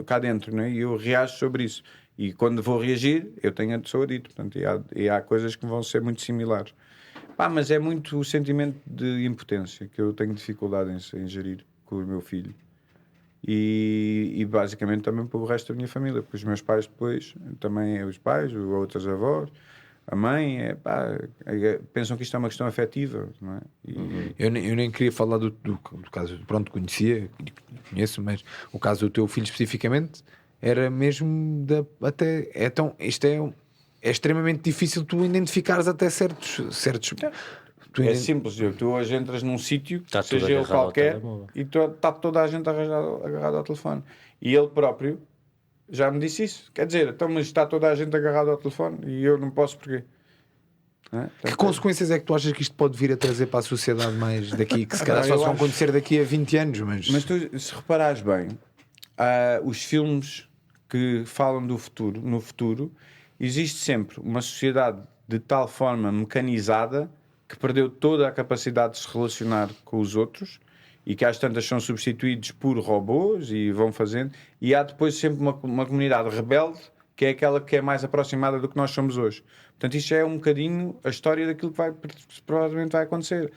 cá dentro, né? E eu reajo sobre isso. E quando vou reagir, eu tenho a sou adito. Portanto, e há coisas que vão ser muito similares. Mas é muito o sentimento de impotência que eu tenho dificuldade em gerir com o meu filho e basicamente também para o resto da minha família, porque os meus pais depois também os pais, outras avós, a mãe pensam que isto é uma questão afetiva, não é? Eu nem queria falar do caso, pronto, conheço, mas o caso do teu filho especificamente era mesmo isto é extremamente difícil tu identificares até certos É simples, tu hoje entras num sítio, Está tudo seja ele agarrado ao qualquer, telemóvel. e está toda a gente agarrada ao telefone. E ele próprio já me disse isso. Quer dizer, então, mas está toda a gente agarrada ao telefone e eu não posso porquê? Não é? Que consequências é que tu achas que isto pode vir a trazer para a sociedade mais daqui? Que se calhar Não, só eu se vão acho- acontecer daqui a 20 anos, Mas tu, se reparares bem, os filmes que falam do futuro, no futuro, existe sempre uma sociedade de tal forma mecanizada que perdeu toda a capacidade de se relacionar com os outros e que às tantas são substituídos por robôs e vão fazendo, e há depois sempre uma comunidade rebelde que é aquela que é mais aproximada do que nós somos hoje. Portanto, isto é um bocadinho a história daquilo que provavelmente vai acontecer.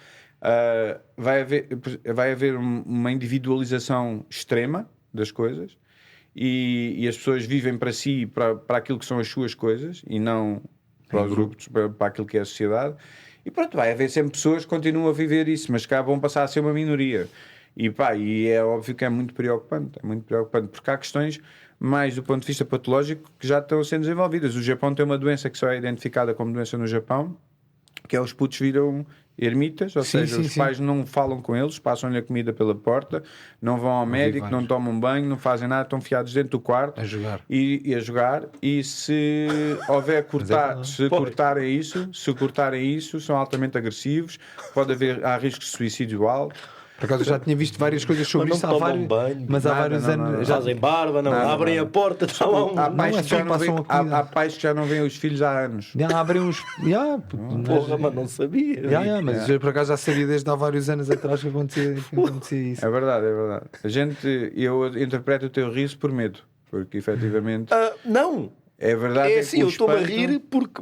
Vai haver uma individualização extrema das coisas e as pessoas vivem para si, para aquilo que são as suas coisas e não para os grupos, para aquilo que é a sociedade. E pronto, vai haver sempre pessoas que continuam a viver isso, mas cá vão passar a ser uma minoria. E é óbvio que é muito preocupante, porque há questões mais do ponto de vista patológico que já estão sendo desenvolvidas. O Japão tem uma doença que só é identificada como doença no Japão, que é os putos viram ermitas, ou seja, os pais não falam com eles, passam-lhe a comida pela porta, não vão ao médico, não tomam banho, não fazem nada, estão fiados dentro do quarto a jogar. E a jogar. E se houver cortarem isso, são altamente agressivos, há riscos de suicídio alto. Por acaso eu já tinha visto várias coisas sobre Mas isso não há tomam vários, banho, mas há nada, vários não, anos não, já Fazem barba, não, Nada, abrem nada. a porta, está lá um... Há pais, é que só já não passam veem, a comida. há pais que já não veem os filhos há anos. já abrem uns. Porra, mas não sabia. Mas eu por acaso já sabia desde há vários anos atrás que acontecia isso. É verdade. Eu interpreto o teu riso por medo, porque efetivamente Não, é verdade. é assim, que o eu estou-me a espanto- rir porque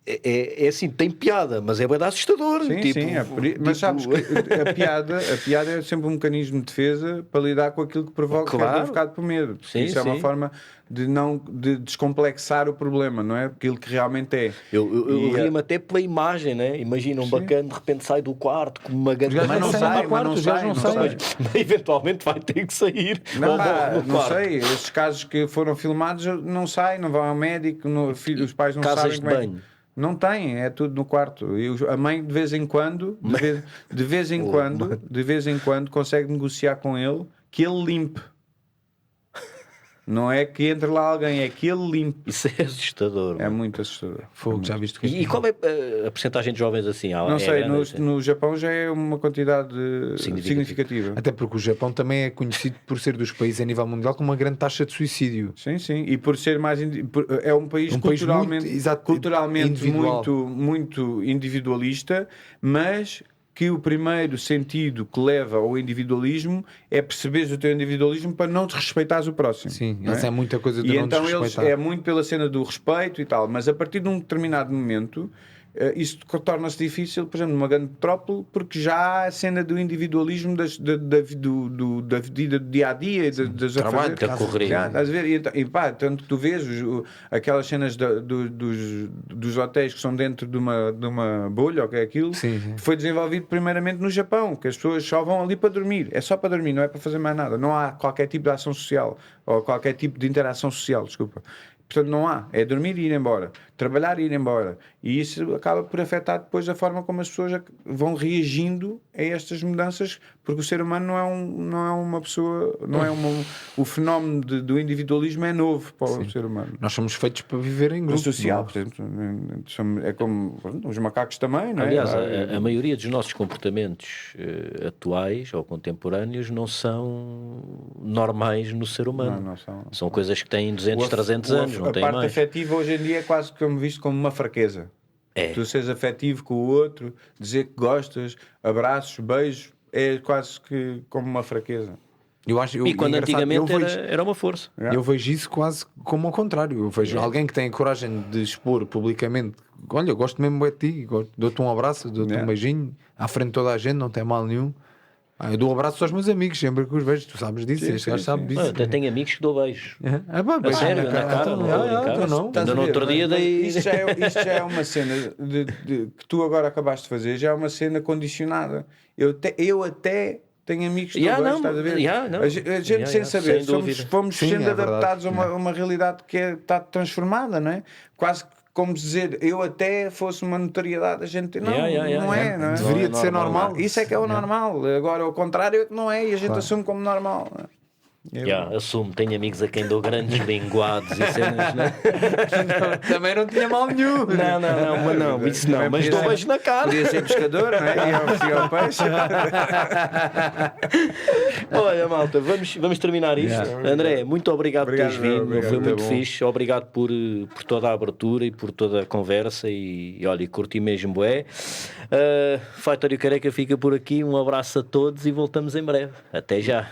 é assim, tem piada, mas é verdade assustador. Sim, tipo, sim, mas sabes que a piada é sempre um mecanismo de defesa para lidar com aquilo que provoca que é Claro. provocado por medo. Sim, Isso é uma sim. forma de descomplexar o problema, não é? Aquilo que realmente é. Eu ri-me até pela imagem, né? Imagina um bacana de repente sai do quarto com uma grande gajos Mas não sai, mas eventualmente vai ter que sair. Não, Ou morre no não quarto. sei, esses casos que foram filmados não saem, não vão ao médico, os pais não Casas sabem de como é que- banho? Não têm, é tudo no quarto. E a mãe de vez em quando, de vez em quando consegue negociar com ele que ele limpe. Não é que entre lá alguém, é que ele limpe. Isso é assustador. É muito assustador. Fogo, já viste que E qual é a percentagem de jovens assim? Não sei, no Japão já é uma quantidade Significativa. significativa. Até porque o Japão também é conhecido por ser dos países a nível mundial com uma grande taxa de suicídio. Sim, sim. E por ser mais. É um país culturalmente, muito individual. muito individualista, mas que o primeiro sentido que leva ao individualismo é perceberes o teu individualismo para não desrespeitares o próximo. Sim, não essa é muita coisa de E não então eles desrespeitar. é muito pela cena do respeito e tal, mas a partir de um determinado momento isso torna-se difícil, por exemplo, numa grande metrópole, porque já há a cena do individualismo da vida do dia-a-dia, das trabalho, afazeres. da correria. Já, estás a ver? Tanto que tu vês aquelas cenas dos hotéis que são dentro de uma bolha, ou que é aquilo, Sim. que foi desenvolvido primeiramente no Japão, que as pessoas só vão ali para dormir, é só para dormir, não é para fazer mais nada, não há qualquer tipo de ação social, ou qualquer tipo de interação social, desculpa. Portanto, não há. É dormir e ir embora. Trabalhar e ir embora. E isso acaba por afetar depois a forma como as pessoas vão reagindo a estas mudanças, porque o ser humano não é uma pessoa, o fenómeno do individualismo é novo para o ser humano. Nós somos feitos para viver em O grupo. social, não é? portanto, é como os macacos também, não é? Aliás, a maioria dos nossos comportamentos atuais ou contemporâneos não são normais no ser humano. Não são. São coisas que têm 200, 300 anos, não a têm parte mais. afetiva hoje em dia é quase como visto como uma fraqueza. É. Tu seres afetivo com o outro, dizer que gostas, abraços, beijos, é quase que como uma fraqueza. E quando antigamente eu vejo, era uma força. eu vejo isso quase como ao contrário. Eu vejo alguém que tem a coragem de expor publicamente: olha, eu gosto mesmo de ti, dou-te um abraço, dou-te um beijinho à frente de toda a gente, não tem mal nenhum. Eu dou um abraço aos meus amigos sempre que os vejo, tu sabes disso, este gajo sabe disso. Eu até tenho amigos que dou beijos. A sério, na cara, não estou a brincar. não. Ainda no outro dia daí. Isto já é uma cena que tu agora acabaste de fazer, já é uma cena condicionada. Eu até tenho amigos que Yeah, não, não, estás a ver? yeah, não. A gente Yeah, sem yeah, saber, sem dúvida. fomos Sim, sendo é verdade. adaptados a uma realidade que está transformada, não é? Quase como dizer, eu até fosse uma notoriedade, a gente não, Yeah. não é, não é? Deveria de ser normal. Isso é que é o normal. Agora, ao contrário, é que não é, e a gente assume como normal. Assumo, tenho amigos a quem dou grandes linguados e cenas, né? Também não tinha mal nenhum. Não, isso não, mas dou beijo na cara. Podia ser pescador, não é? E oferecia ao peixe. Olha, malta, vamos terminar isto. André, muito obrigado por teres vindo, obrigado, foi tá muito bom. fixe. Obrigado por toda a abertura e por toda a conversa. E olha, curti mesmo, Fighter e o Careca fica por aqui. Um abraço a todos e voltamos em breve. Até já.